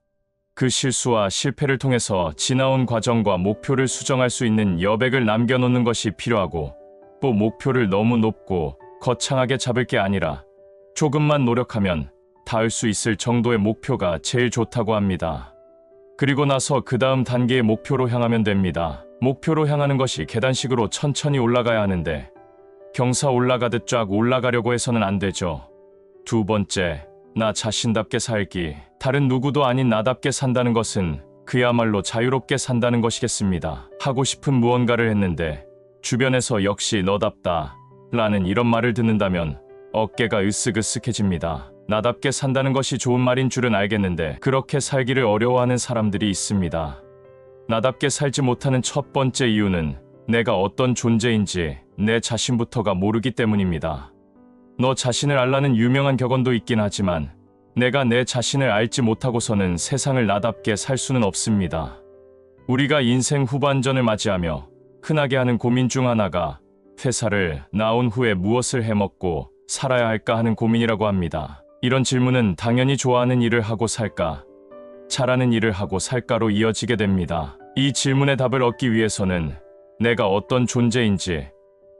그 실수와 실패를 통해서 지나온 과정과 목표를 수정할 수 있는 여백을 남겨놓는 것이 필요하고 또 목표를 너무 높고 거창하게 잡을 게 아니라 조금만 노력하면 닿을 수 있을 정도의 목표가 제일 좋다고 합니다. 그리고 나서 그 다음 단계의 목표로 향하면 됩니다. 목표로 향하는 것이 계단식으로 천천히 올라가야 하는데 경사 올라가듯 쫙 올라가려고 해서는 안 되죠. 두 번째, 나 자신답게 살기. 다른 누구도 아닌 나답게 산다는 것은 그야말로 자유롭게 산다는 것이겠습니다. 하고 싶은 무언가를 했는데 주변에서 역시 너답다 라는 이런 말을 듣는다면 어깨가 으쓱으쓱해집니다. 나답게 산다는 것이 좋은 말인 줄은 알겠는데 그렇게 살기를 어려워하는 사람들이 있습니다. 나답게 살지 못하는 첫 번째 이유는 내가 어떤 존재인지 내 자신부터가 모르기 때문입니다. 너 자신을 알라는 유명한 격언도 있긴 하지만 내가 내 자신을 알지 못하고서는 세상을 나답게 살 수는 없습니다. 우리가 인생 후반전을 맞이하며 흔하게 하는 고민 중 하나가 회사를 나온 후에 무엇을 해먹고 살아야 할까 하는 고민이라고 합니다. 이런 질문은 당연히 좋아하는 일을 하고 살까, 잘하는 일을 하고 살까로 이어지게 됩니다. 이 질문의 답을 얻기 위해서는 내가 어떤 존재인지,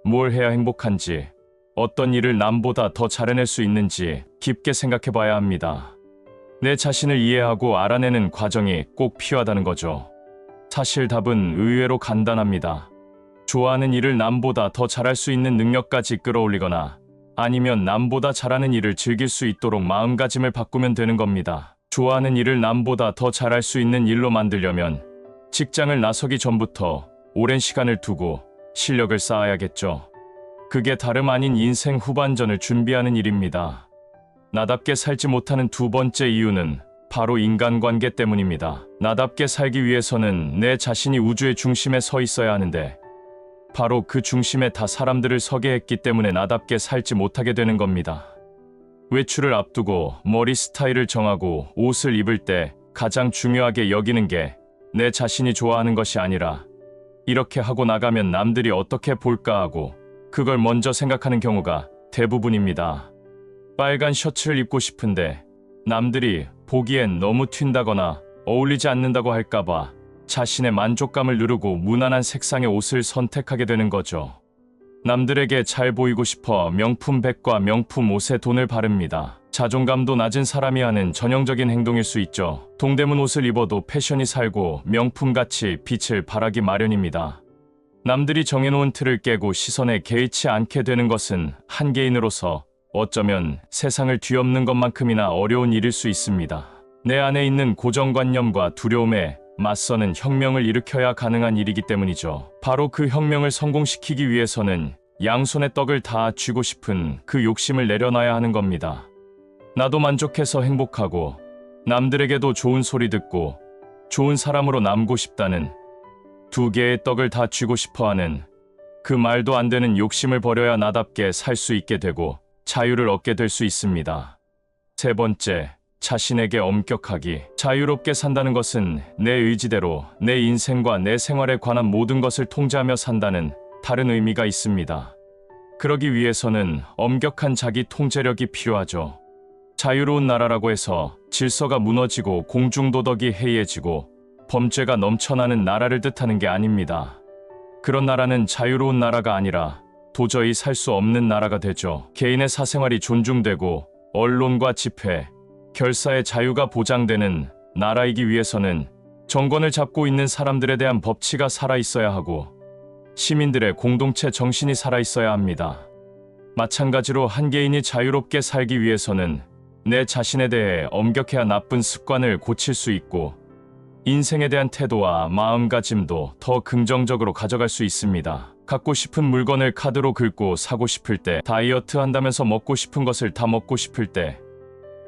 뭘 해야 행복한지, 어떤 일을 남보다 더 잘해낼 수 있는지 깊게 생각해 봐야 합니다. 내 자신을 이해하고 알아내는 과정이 꼭 필요하다는 거죠. 사실 답은 의외로 간단합니다. 좋아하는 일을 남보다 더 잘할 수 있는 능력까지 끌어올리거나 아니면 남보다 잘하는 일을 즐길 수 있도록 마음가짐을 바꾸면 되는 겁니다. 좋아하는 일을 남보다 더 잘할 수 있는 일로 만들려면 직장을 나서기 전부터 오랜 시간을 두고 실력을 쌓아야겠죠. 그게 다름 아닌 인생 후반전을 준비하는 일입니다. 나답게 살지 못하는 두 번째 이유는 바로 인간관계 때문입니다. 나답게 살기 위해서는 내 자신이 우주의 중심에 서 있어야 하는데 바로 그 중심에 다 사람들을 서게 했기 때문에 나답게 살지 못하게 되는 겁니다. 외출을 앞두고 머리 스타일을 정하고 옷을 입을 때 가장 중요하게 여기는 게 내 자신이 좋아하는 것이 아니라 이렇게 하고 나가면 남들이 어떻게 볼까 하고 그걸 먼저 생각하는 경우가 대부분입니다. 빨간 셔츠를 입고 싶은데 남들이 보기엔 너무 튄다거나 어울리지 않는다고 할까봐 자신의 만족감을 누르고 무난한 색상의 옷을 선택하게 되는 거죠. 남들에게 잘 보이고 싶어 명품 백과 명품 옷에 돈을 바릅니다. 자존감도 낮은 사람이 하는 전형적인 행동일 수 있죠. 동대문 옷을 입어도 패션이 살고 명품같이 빛을 발하기 마련입니다. 남들이 정해놓은 틀을 깨고 시선에 개의치 않게 되는 것은 한 개인으로서 어쩌면 세상을 뒤엎는 것만큼이나 어려운 일일 수 있습니다. 내 안에 있는 고정관념과 두려움에 맞서는 혁명을 일으켜야 가능한 일이기 때문이죠. 바로 그 혁명을 성공시키기 위해서는 양손에 떡을 다 쥐고 싶은 그 욕심을 내려놔야 하는 겁니다. 나도 만족해서 행복하고 남들에게도 좋은 소리 듣고 좋은 사람으로 남고 싶다는 두 개의 떡을 다 쥐고 싶어하는 그 말도 안 되는 욕심을 버려야 나답게 살 수 있게 되고 자유를 얻게 될 수 있습니다. 세 번째, 자신에게 엄격하기. 자유롭게 산다는 것은 내 의지대로 내 인생과 내 생활에 관한 모든 것을 통제하며 산다는 다른 의미가 있습니다. 그러기 위해서는 엄격한 자기 통제력이 필요하죠. 자유로운 나라라고 해서 질서가 무너지고 공중도덕이 해이해지고 범죄가 넘쳐나는 나라를 뜻하는 게 아닙니다. 그런 나라는 자유로운 나라가 아니라 도저히 살 수 없는 나라가 되죠. 개인의 사생활이 존중되고 언론과 집회, 결사의 자유가 보장되는 나라이기 위해서는 정권을 잡고 있는 사람들에 대한 법치가 살아있어야 하고 시민들의 공동체 정신이 살아있어야 합니다. 마찬가지로 한 개인이 자유롭게 살기 위해서는 내 자신에 대해 엄격해야 나쁜 습관을 고칠 수 있고 인생에 대한 태도와 마음가짐도 더 긍정적으로 가져갈 수 있습니다. 갖고 싶은 물건을 카드로 긁고 사고 싶을 때, 다이어트 한다면서 먹고 싶은 것을 다 먹고 싶을 때,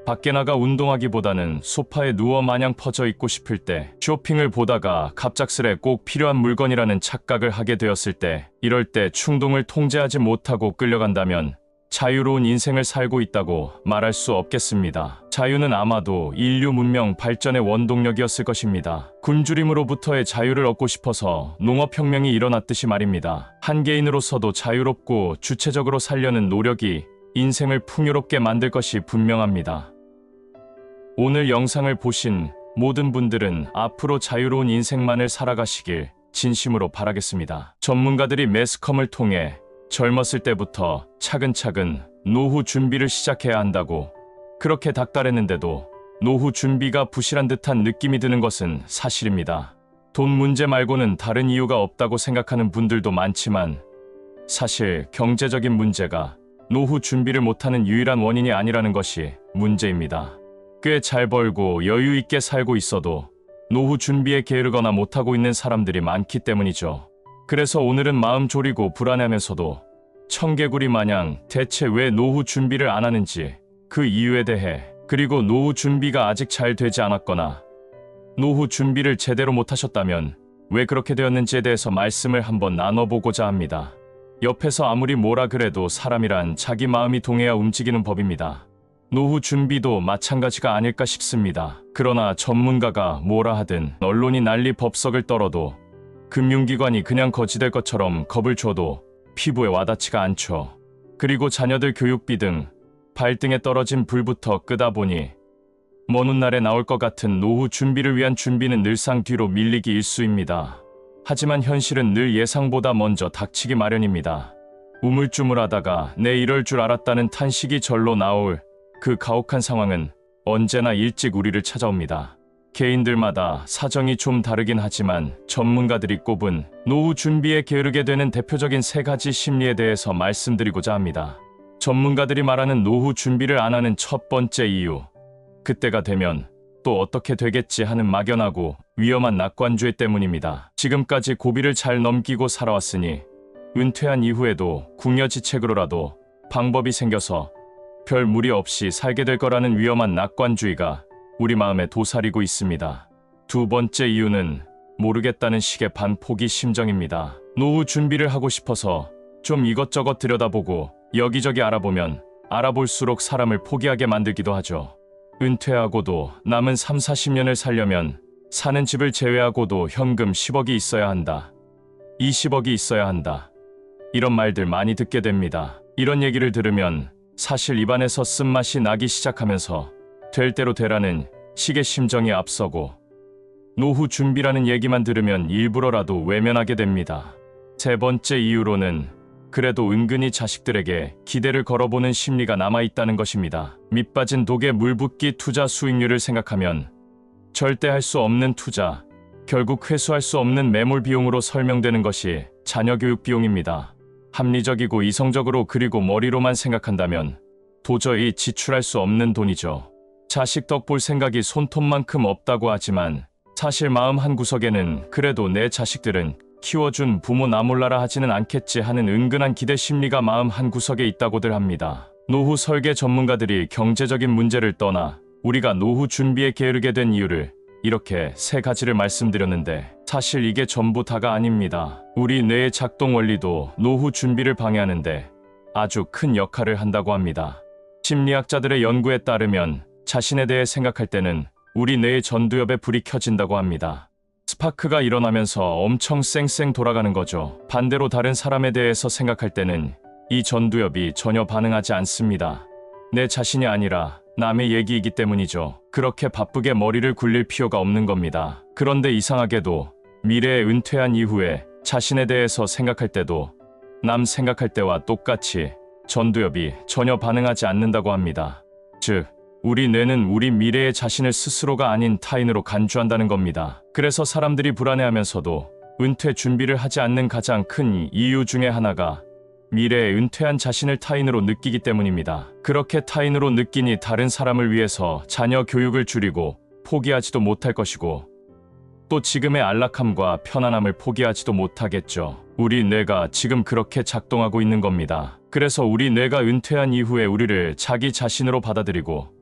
밖에 나가 운동하기보다는 소파에 누워 마냥 퍼져 있고 싶을 때, 쇼핑을 보다가 갑작스레 꼭 필요한 물건이라는 착각을 하게 되었을 때, 이럴 때 충동을 통제하지 못하고 끌려간다면 자유로운 인생을 살고 있다고 말할 수 없겠습니다. 자유는 아마도 인류 문명 발전의 원동력이었을 것입니다. 굶주림으로부터의 자유를 얻고 싶어서 농업혁명이 일어났듯이 말입니다. 한 개인으로서도 자유롭고 주체적으로 살려는 노력이 인생을 풍요롭게 만들 것이 분명합니다. 오늘 영상을 보신 모든 분들은 앞으로 자유로운 인생만을 살아가시길 진심으로 바라겠습니다. 전문가들이 매스컴을 통해 젊었을 때부터 차근차근 노후 준비를 시작해야 한다고 그렇게 닥달했는데도 노후 준비가 부실한 듯한 느낌이 드는 것은 사실입니다. 돈 문제 말고는 다른 이유가 없다고 생각하는 분들도 많지만 사실 경제적인 문제가 노후 준비를 못하는 유일한 원인이 아니라는 것이 문제입니다. 꽤 잘 벌고 여유 있게 살고 있어도 노후 준비에 게으르거나 못하고 있는 사람들이 많기 때문이죠. 그래서 오늘은 마음 졸이고 불안해하면서도 청개구리 마냥 대체 왜 노후 준비를 안 하는지, 그 이유에 대해, 그리고 노후 준비가 아직 잘 되지 않았거나 노후 준비를 제대로 못하셨다면 왜 그렇게 되었는지에 대해서 말씀을 한번 나눠보고자 합니다. 옆에서 아무리 뭐라 그래도 사람이란 자기 마음이 동해야 움직이는 법입니다. 노후 준비도 마찬가지가 아닐까 싶습니다. 그러나 전문가가 뭐라 하든 언론이 난리 법석을 떨어도 금융기관이 그냥 거지될 것처럼 겁을 줘도 피부에 와닿지가 않죠. 그리고 자녀들 교육비 등 발등에 떨어진 불부터 끄다 보니 먼 훗날에 나올 것 같은 노후 준비를 위한 준비는 늘상 뒤로 밀리기 일쑤입니다. 하지만 현실은 늘 예상보다 먼저 닥치기 마련입니다. 우물쭈물하다가 내 이럴 줄 알았다는 탄식이 절로 나올 그 가혹한 상황은 언제나 일찍 우리를 찾아옵니다. 개인들마다 사정이 좀 다르긴 하지만 전문가들이 꼽은 노후 준비에 게으르게 되는 대표적인 3가지 심리에 대해서 말씀드리고자 합니다. 전문가들이 말하는 노후 준비를 안 하는 첫 번째 이유, 그때가 되면 또 어떻게 되겠지 하는 막연하고 위험한 낙관주의 때문입니다. 지금까지 고비를 잘 넘기고 살아왔으니 은퇴한 이후에도 궁여지책으로라도 방법이 생겨서 별 무리 없이 살게 될 거라는 위험한 낙관주의가 우리 마음에 도사리고 있습니다. 두 번째 이유는 모르겠다는 식의 반포기 심정입니다. 노후 준비를 하고 싶어서 좀 이것저것 들여다보고 여기저기 알아보면 알아볼수록 사람을 포기하게 만들기도 하죠. 은퇴하고도 남은 3, 40년을 살려면 사는 집을 제외하고도 현금 10억이 있어야 한다. 20억이 있어야 한다. 이런 말들 많이 듣게 됩니다. 이런 얘기를 들으면 사실 입안에서 쓴맛이 나기 시작하면서 될 대로 되라는 식의 심정이 앞서고 노후 준비라는 얘기만 들으면 일부러라도 외면하게 됩니다. 세 번째 이유로는 그래도 은근히 자식들에게 기대를 걸어보는 심리가 남아있다는 것입니다. 밑빠진 독에 물 붓기 투자 수익률을 생각하면 절대 할 수 없는 투자, 결국 회수할 수 없는 매몰 비용으로 설명되는 것이 자녀 교육 비용입니다. 합리적이고 이성적으로 그리고 머리로만 생각한다면 도저히 지출할 수 없는 돈이죠. 자식 덕 볼 생각이 손톱만큼 없다고 하지만 사실 마음 한구석에는 그래도 내 자식들은 키워준 부모 나 몰라라 하지는 않겠지 하는 은근한 기대 심리가 마음 한구석에 있다고들 합니다. 노후 설계 전문가들이 경제적인 문제를 떠나 우리가 노후 준비에 게으르게 된 이유를 이렇게 3가지를 말씀드렸는데 사실 이게 전부 다가 아닙니다. 우리 뇌의 작동 원리도 노후 준비를 방해하는데 아주 큰 역할을 한다고 합니다. 심리학자들의 연구에 따르면 자신에 대해 생각할 때는 우리 뇌의 전두엽에 불이 켜진다고 합니다. 스파크가 일어나면서 엄청 쌩쌩 돌아가는 거죠. 반대로 다른 사람에 대해서 생각할 때는 이 전두엽이 전혀 반응하지 않습니다. 내 자신이 아니라 남의 얘기이기 때문이죠. 그렇게 바쁘게 머리를 굴릴 필요가 없는 겁니다. 그런데 이상하게도 미래에 은퇴한 이후에 자신에 대해서 생각할 때도 남 생각할 때와 똑같이 전두엽이 전혀 반응하지 않는다고 합니다. 즉, 우리 뇌는 우리 미래의 자신을 스스로가 아닌 타인으로 간주한다는 겁니다. 그래서 사람들이 불안해하면서도 은퇴 준비를 하지 않는 가장 큰 이유 중에 하나가 미래에 은퇴한 자신을 타인으로 느끼기 때문입니다. 그렇게 타인으로 느끼니 다른 사람을 위해서 자녀 교육을 줄이고 포기하지도 못할 것이고 또 지금의 안락함과 편안함을 포기하지도 못하겠죠. 우리 뇌가 지금 그렇게 작동하고 있는 겁니다. 그래서 우리 뇌가 은퇴한 이후에 우리를 자기 자신으로 받아들이고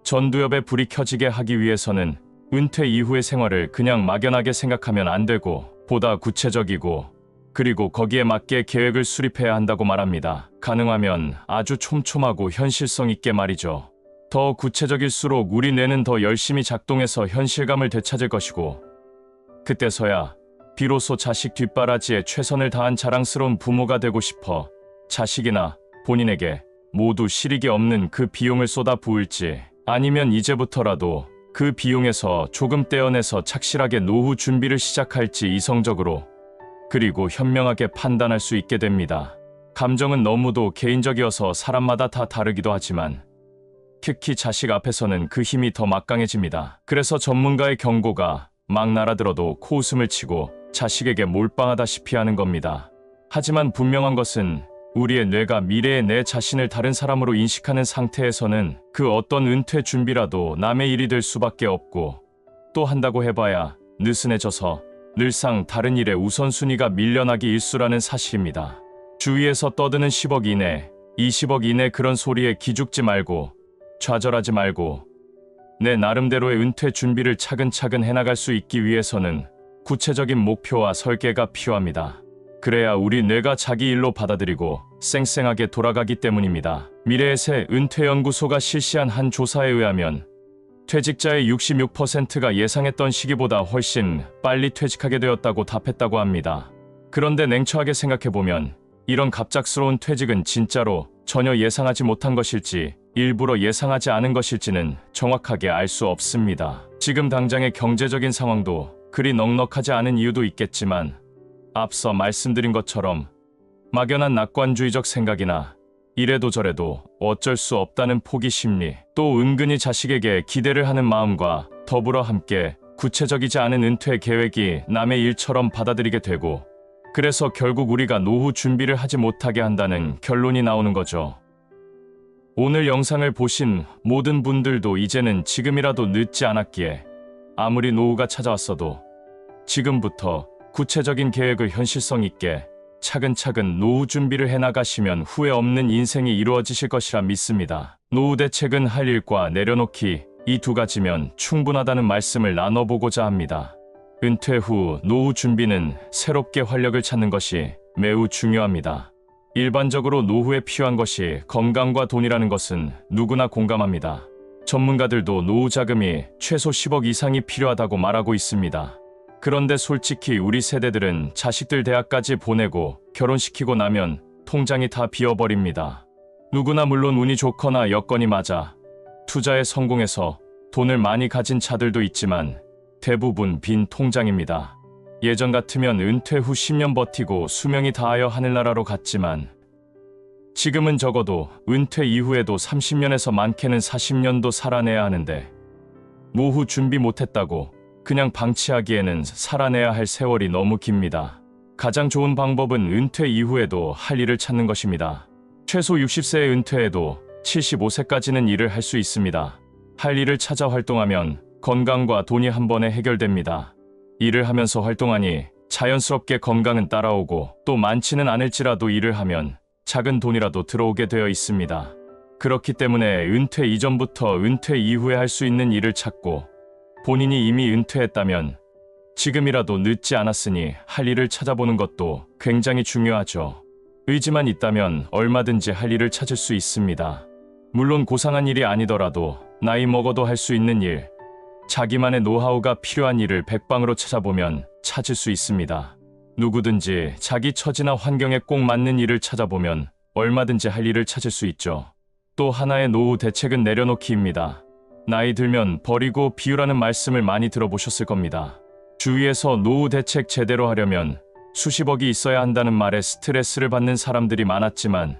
전두엽에 불이 켜지게 하기 위해서는 은퇴 이후의 생활을 그냥 막연하게 생각하면 안 되고 보다 구체적이고 그리고 거기에 맞게 계획을 수립해야 한다고 말합니다. 가능하면 아주 촘촘하고 현실성 있게 말이죠. 더 구체적일수록 우리 뇌는 더 열심히 작동해서 현실감을 되찾을 것이고 그때서야 비로소 자식 뒷바라지에 최선을 다한 자랑스러운 부모가 되고 싶어 자식이나 본인에게 모두 실익이 없는 그 비용을 쏟아 부을지 아니면 이제부터라도 그 비용에서 조금 떼어내서 착실하게 노후 준비를 시작할지 이성적으로 그리고 현명하게 판단할 수 있게 됩니다. 감정은 너무도 개인적이어서 사람마다 다 다르기도 하지만 특히 자식 앞에서는 그 힘이 더 막강해집니다. 그래서 전문가의 경고가 막 날아들어도 코웃음을 치고 자식에게 몰빵하다시피 하는 겁니다. 하지만 분명한 것은 우리의 뇌가 미래의 내 자신을 다른 사람으로 인식하는 상태에서는 그 어떤 은퇴 준비라도 남의 일이 될 수밖에 없고, 또 한다고 해봐야 느슨해져서 늘상 다른 일에 우선순위가 밀려나기 일쑤라는 사실입니다. 주위에서 떠드는 10억 이내, 20억 이내 그런 소리에 기죽지 말고 좌절하지 말고 내 나름대로의 은퇴 준비를 차근차근 해나갈 수 있기 위해서는 구체적인 목표와 설계가 필요합니다. 그래야 우리 뇌가 자기 일로 받아들이고 쌩쌩하게 돌아가기 때문입니다. 미래의 새 은퇴연구소가 실시한 한 조사에 의하면 퇴직자의 66%가 예상했던 시기보다 훨씬 빨리 퇴직하게 되었다고 답했다고 합니다. 그런데 냉철하게 생각해보면 이런 갑작스러운 퇴직은 진짜로 전혀 예상하지 못한 것일지 일부러 예상하지 않은 것일지는 정확하게 알 수 없습니다. 지금 당장의 경제적인 상황도 그리 넉넉하지 않은 이유도 있겠지만 앞서 말씀드린 것처럼 막연한 낙관주의적 생각이나 이래도 저래도 어쩔 수 없다는 포기 심리, 또 은근히 자식에게 기대를 하는 마음과 더불어 함께 구체적이지 않은 은퇴 계획이 남의 일처럼 받아들이게 되고, 그래서 결국 우리가 노후 준비를 하지 못하게 한다는 결론이 나오는 거죠. 오늘 영상을 보신 모든 분들도 이제는 지금이라도 늦지 않았기에 아무리 노후가 찾아왔어도 지금부터 구체적인 계획을 현실성 있게 차근차근 노후 준비를 해나가시면 후회 없는 인생이 이루어지실 것이라 믿습니다. 노후 대책은 할 일과 내려놓기, 이 두 가지면 충분하다는 말씀을 나눠보고자 합니다. 은퇴 후 노후 준비는 새롭게 활력을 찾는 것이 매우 중요합니다. 일반적으로 노후에 필요한 것이 건강과 돈이라는 것은 누구나 공감합니다. 전문가들도 노후 자금이 최소 10억 이상이 필요하다고 말하고 있습니다. 그런데 솔직히 우리 세대들은 자식들 대학까지 보내고 결혼시키고 나면 통장이 다 비어버립니다. 누구나 물론 운이 좋거나 여건이 맞아 투자에 성공해서 돈을 많이 가진 자들도 있지만 대부분 빈 통장입니다. 예전 같으면 은퇴 후 10년 버티고 수명이 다하여 하늘나라로 갔지만 지금은 적어도 은퇴 이후에도 30년에서 많게는 40년도 살아내야 하는데 노후 준비 못했다고 그냥 방치하기에는 살아내야 할 세월이 너무 깁니다. 가장 좋은 방법은 은퇴 이후에도 할 일을 찾는 것입니다. 최소 60세에 은퇴해도 75세까지는 일을 할 수 있습니다. 할 일을 찾아 활동하면 건강과 돈이 한 번에 해결됩니다. 일을 하면서 활동하니 자연스럽게 건강은 따라오고, 또 많지는 않을지라도 일을 하면 작은 돈이라도 들어오게 되어 있습니다. 그렇기 때문에 은퇴 이전부터 은퇴 이후에 할 수 있는 일을 찾고, 본인이 이미 은퇴했다면 지금이라도 늦지 않았으니 할 일을 찾아보는 것도 굉장히 중요하죠. 의지만 있다면 얼마든지 할 일을 찾을 수 있습니다. 물론 고상한 일이 아니더라도 나이 먹어도 할 수 있는 일, 자기만의 노하우가 필요한 일을 백방으로 찾아보면 찾을 수 있습니다. 누구든지 자기 처지나 환경에 꼭 맞는 일을 찾아보면 얼마든지 할 일을 찾을 수 있죠. 또 하나의 노후 대책은 내려놓기입니다. 나이 들면 버리고 비우라는 말씀을 많이 들어보셨을 겁니다. 주위에서 노후 대책 제대로 하려면 수십억이 있어야 한다는 말에 스트레스를 받는 사람들이 많았지만,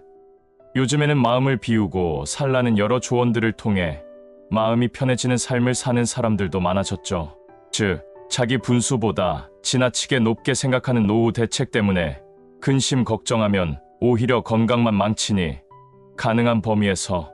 요즘에는 마음을 비우고 살라는 여러 조언들을 통해 마음이 편해지는 삶을 사는 사람들도 많아졌죠. 즉, 자기 분수보다 지나치게 높게 생각하는 노후 대책 때문에 근심 걱정하면 오히려 건강만 망치니, 가능한 범위에서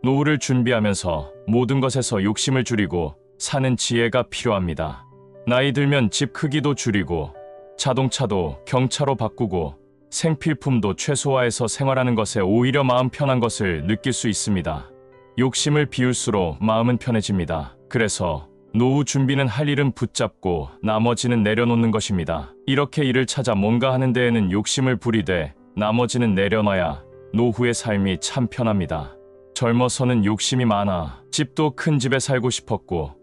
노후를 준비하면서 모든 것에서 욕심을 줄이고 사는 지혜가 필요합니다. 나이 들면 집 크기도 줄이고 자동차도 경차로 바꾸고 생필품도 최소화해서 생활하는 것에 오히려 마음 편한 것을 느낄 수 있습니다. 욕심을 비울수록 마음은 편해집니다. 그래서 노후 준비는 할 일은 붙잡고 나머지는 내려놓는 것입니다. 이렇게 일을 찾아 뭔가 하는 데에는 욕심을 부리되 나머지는 내려놔야 노후의 삶이 참 편합니다. 젊어서는 욕심이 많아 집도 큰 집에 살고 싶었고,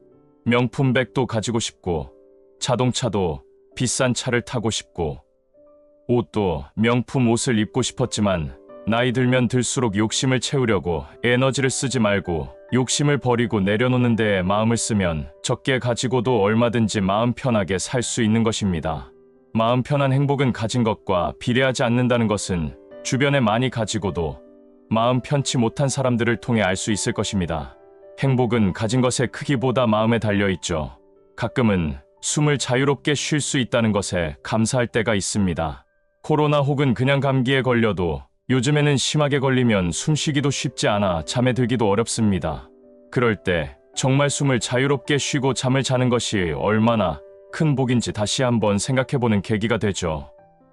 명품백도 가지고 싶고, 자동차도 비싼 차를 타고 싶고, 옷도 명품 옷을 입고 싶었지만 나이 들면 들수록 욕심을 채우려고 에너지를 쓰지 말고 욕심을 버리고 내려놓는 데에 마음을 쓰면 적게 가지고도 얼마든지 마음 편하게 살 수 있는 것입니다. 마음 편한 행복은 가진 것과 비례하지 않는다는 것은 주변에 많이 가지고도 마음 편치 못한 사람들을 통해 알 수 있을 것입니다. 행복은 가진 것의 크기보다 마음에 달려 있죠. 가끔은 숨을 자유롭게 쉴 수 있다는 것에 감사할 때가 있습니다. 코로나 혹은 그냥 감기에 걸려도 요즘에는 심하게 걸리면 숨쉬기도 쉽지 않아 잠에 들기도 어렵습니다. 그럴 때 정말 숨을 자유롭게 쉬고 잠을 자는 것이 얼마나 큰 복인지 다시 한번 생각해보는 계기가 되죠.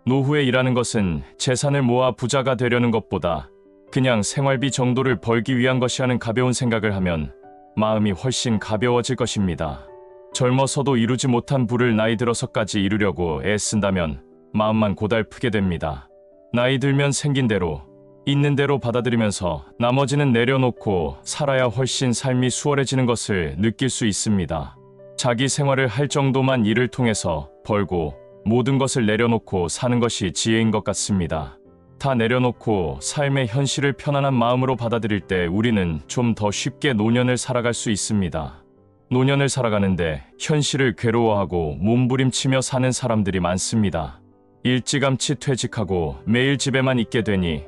노후에 일하는 것은 재산을 모아 부자가 되려는 것보다 그냥 생활비 정도를 벌기 위한 것이라는 가벼운 생각을 하면 마음이 훨씬 가벼워질 것입니다. 젊어서도 이루지 못한 부를 나이 들어서까지 이루려고 애쓴다면 마음만 고달프게 됩니다. 나이 들면 생긴 대로, 있는 대로 받아들이면서 나머지는 내려놓고 살아야 훨씬 삶이 수월해지는 것을 느낄 수 있습니다. 자기 생활을 할 정도만 일을 통해서 벌고 모든 것을 내려놓고 사는 것이 지혜인 것 같습니다. 다 내려놓고 삶의 현실을 편안한 마음으로 받아들일 때 우리는 좀 더 쉽게 노년을 살아갈 수 있습니다. 노년을 살아가는데 현실을 괴로워하고 몸부림치며 사는 사람들이 많습니다. 일찌감치 퇴직하고 매일 집에만 있게 되니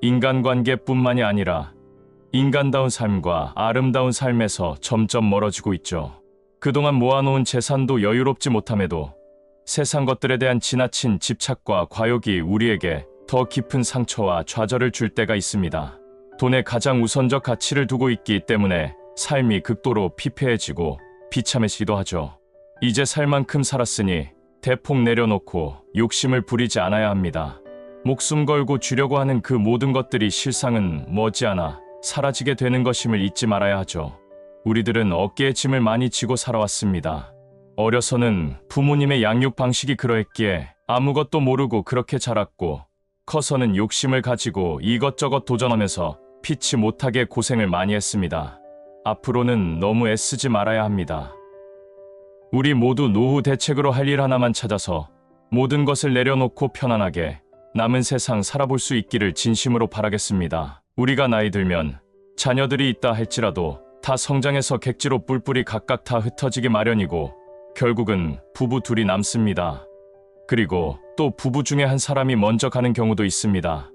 인간관계뿐만이 아니라 인간다운 삶과 아름다운 삶에서 점점 멀어지고 있죠. 그동안 모아놓은 재산도 여유롭지 못함에도 세상 것들에 대한 지나친 집착과 과욕이 우리에게 더 깊은 상처와 좌절을 줄 때가 있습니다. 돈에 가장 우선적 가치를 두고 있기 때문에 삶이 극도로 피폐해지고 비참해지기도 하죠. 이제 살 만큼 살았으니 대폭 내려놓고 욕심을 부리지 않아야 합니다. 목숨 걸고 주려고 하는 그 모든 것들이 실상은 머지않아 사라지게 되는 것임을 잊지 말아야 하죠. 우리들은 어깨에 짐을 많이 지고 살아왔습니다. 어려서는 부모님의 양육 방식이 그러했기에 아무것도 모르고 그렇게 자랐고, 커서는 욕심을 가지고 이것저것 도전하면서 피치 못하게 고생을 많이 했습니다. 앞으로는 너무 애쓰지 말아야 합니다. 우리 모두 노후 대책으로 할 일 하나만 찾아서 모든 것을 내려놓고 편안하게 남은 세상 살아볼 수 있기를 진심으로 바라겠습니다. 우리가 나이 들면 자녀들이 있다 할지라도 다 성장해서 객지로 뿔뿔이 각각 다 흩어지기 마련이고 결국은 부부 둘이 남습니다. 그리고 또 부부 중에 한 사람이 먼저 가는 경우도 있습니다.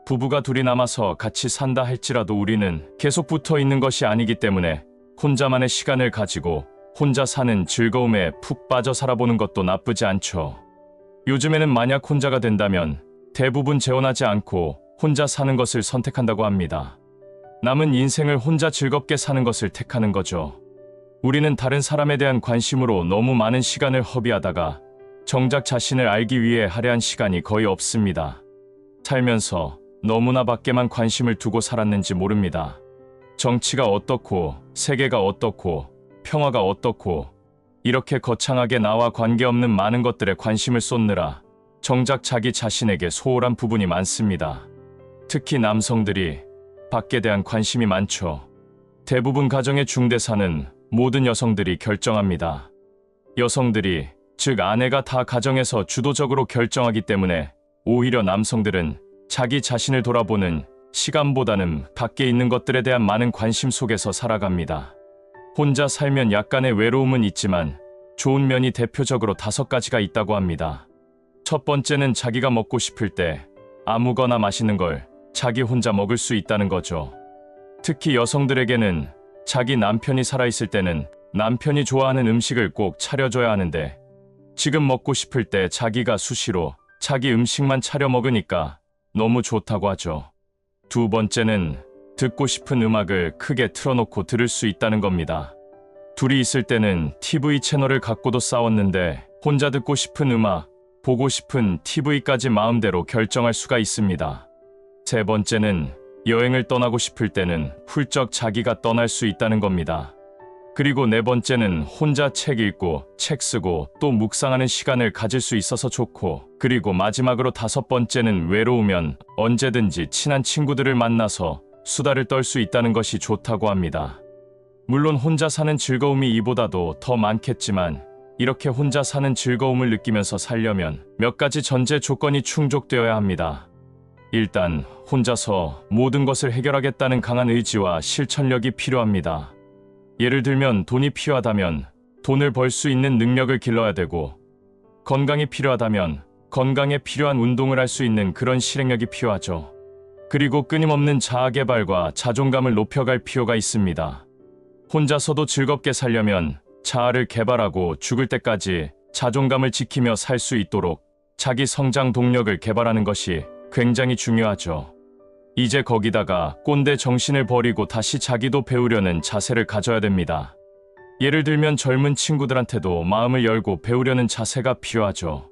부부가 둘이 남아서 같이 산다 할지라도 우리는 계속 붙어 있는 것이 아니기 때문에 혼자만의 시간을 가지고 혼자 사는 즐거움에 푹 빠져 살아보는 것도 나쁘지 않죠. 요즘에는 만약 혼자가 된다면 대부분 재혼하지 않고 혼자 사는 것을 선택한다고 합니다. 남은 인생을 혼자 즐겁게 사는 것을 택하는 거죠. 우리는 다른 사람에 대한 관심으로 너무 많은 시간을 허비하다가 정작 자신을 알기 위해 할애한 시간이 거의 없습니다. 살면서 너무나 밖에만 관심을 두고 살았는지 모릅니다. 정치가 어떻고, 세계가 어떻고, 평화가 어떻고, 이렇게 거창하게 나와 관계없는 많은 것들에 관심을 쏟느라 정작 자기 자신에게 소홀한 부분이 많습니다. 특히 남성들이 밖에 대한 관심이 많죠. 대부분 가정의 중대사는 모든 여성들이 결정합니다. 여성들이, 즉 아내가 다 가정에서 주도적으로 결정하기 때문에 오히려 남성들은 자기 자신을 돌아보는 시간보다는 밖에 있는 것들에 대한 많은 관심 속에서 살아갑니다. 혼자 살면 약간의 외로움은 있지만 좋은 면이 대표적으로 5가지가 있다고 합니다. 첫 번째는 자기가 먹고 싶을 때 아무거나 맛있는 걸 자기 혼자 먹을 수 있다는 거죠. 특히 여성들에게는 자기 남편이 살아있을 때는 남편이 좋아하는 음식을 꼭 차려줘야 하는데 지금 먹고 싶을 때 자기가 수시로 자기 음식만 차려 먹으니까 너무 좋다고 하죠. 두 번째는 듣고 싶은 음악을 크게 틀어놓고 들을 수 있다는 겁니다. 둘이 있을 때는 TV 채널을 갖고도 싸웠는데 혼자 듣고 싶은 음악, 보고 싶은 TV까지 마음대로 결정할 수가 있습니다. 세 번째는 여행을 떠나고 싶을 때는 훌쩍 자기가 떠날 수 있다는 겁니다. 그리고 네 번째는 혼자 책 읽고 책 쓰고 또 묵상하는 시간을 가질 수 있어서 좋고, 그리고 마지막으로 5번째는 외로우면 언제든지 친한 친구들을 만나서 수다를 떨 수 있다는 것이 좋다고 합니다. 물론 혼자 사는 즐거움이 이보다도 더 많겠지만 이렇게 혼자 사는 즐거움을 느끼면서 살려면 몇 가지 전제 조건이 충족되어야 합니다. 일단 혼자서 모든 것을 해결하겠다는 강한 의지와 실천력이 필요합니다. 예를 들면 돈이 필요하다면 돈을 벌 수 있는 능력을 길러야 되고, 건강이 필요하다면 건강에 필요한 운동을 할 수 있는 그런 실행력이 필요하죠. 그리고 끊임없는 자아 개발과 자존감을 높여갈 필요가 있습니다. 혼자서도 즐겁게 살려면 자아를 개발하고 죽을 때까지 자존감을 지키며 살 수 있도록 자기 성장 동력을 개발하는 것이 굉장히 중요하죠. 이제 거기다가 꼰대 정신을 버리고 다시 자기도 배우려는 자세를 가져야 됩니다. 예를 들면 젊은 친구들한테도 마음을 열고 배우려는 자세가 필요하죠.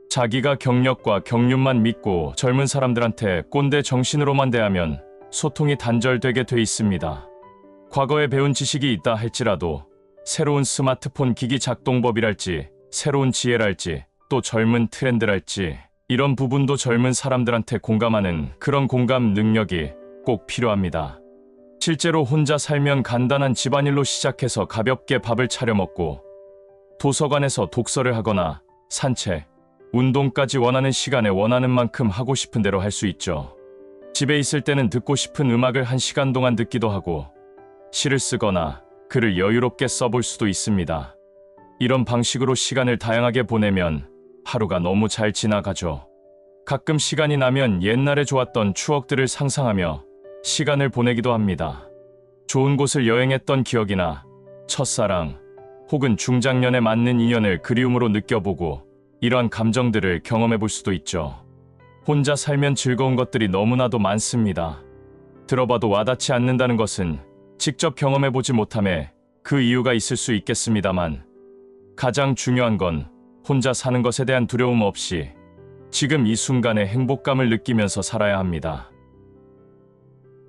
자기가 경력과 경륜만 믿고 젊은 사람들한테 꼰대 정신으로만 대하면 소통이 단절되게 돼 있습니다. 과거에 배운 지식이 있다 할지라도 새로운 스마트폰 기기 작동법이랄지 새로운 지혜랄지 또 젊은 트렌드랄지 이런 부분도 젊은 사람들한테 공감하는 그런 공감 능력이 꼭 필요합니다. 실제로 혼자 살면 간단한 집안일로 시작해서 가볍게 밥을 차려 먹고 도서관에서 독서를 하거나 산책, 운동까지 원하는 시간에 원하는 만큼 하고 싶은 대로 할 수 있죠. 집에 있을 때는 듣고 싶은 음악을 1시간 동안 듣기도 하고 시를 쓰거나 글을 여유롭게 써볼 수도 있습니다. 이런 방식으로 시간을 다양하게 보내면 하루가 너무 잘 지나가죠. 가끔 시간이 나면 옛날에 좋았던 추억들을 상상하며 시간을 보내기도 합니다. 좋은 곳을 여행했던 기억이나 첫사랑 혹은 중장년에 맞는 인연을 그리움으로 느껴보고 이러한 감정들을 경험해 볼 수도 있죠. 혼자 살면 즐거운 것들이 너무나도 많습니다. 들어봐도 와닿지 않는다는 것은 직접 경험해 보지 못함에 그 이유가 있을 수 있겠습니다만 가장 중요한 건 혼자 사는 것에 대한 두려움 없이 지금 이 순간의 행복감을 느끼면서 살아야 합니다.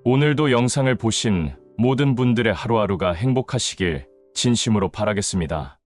오늘도 영상을 보신 모든 분들의 하루하루가 행복하시길 진심으로 바라겠습니다.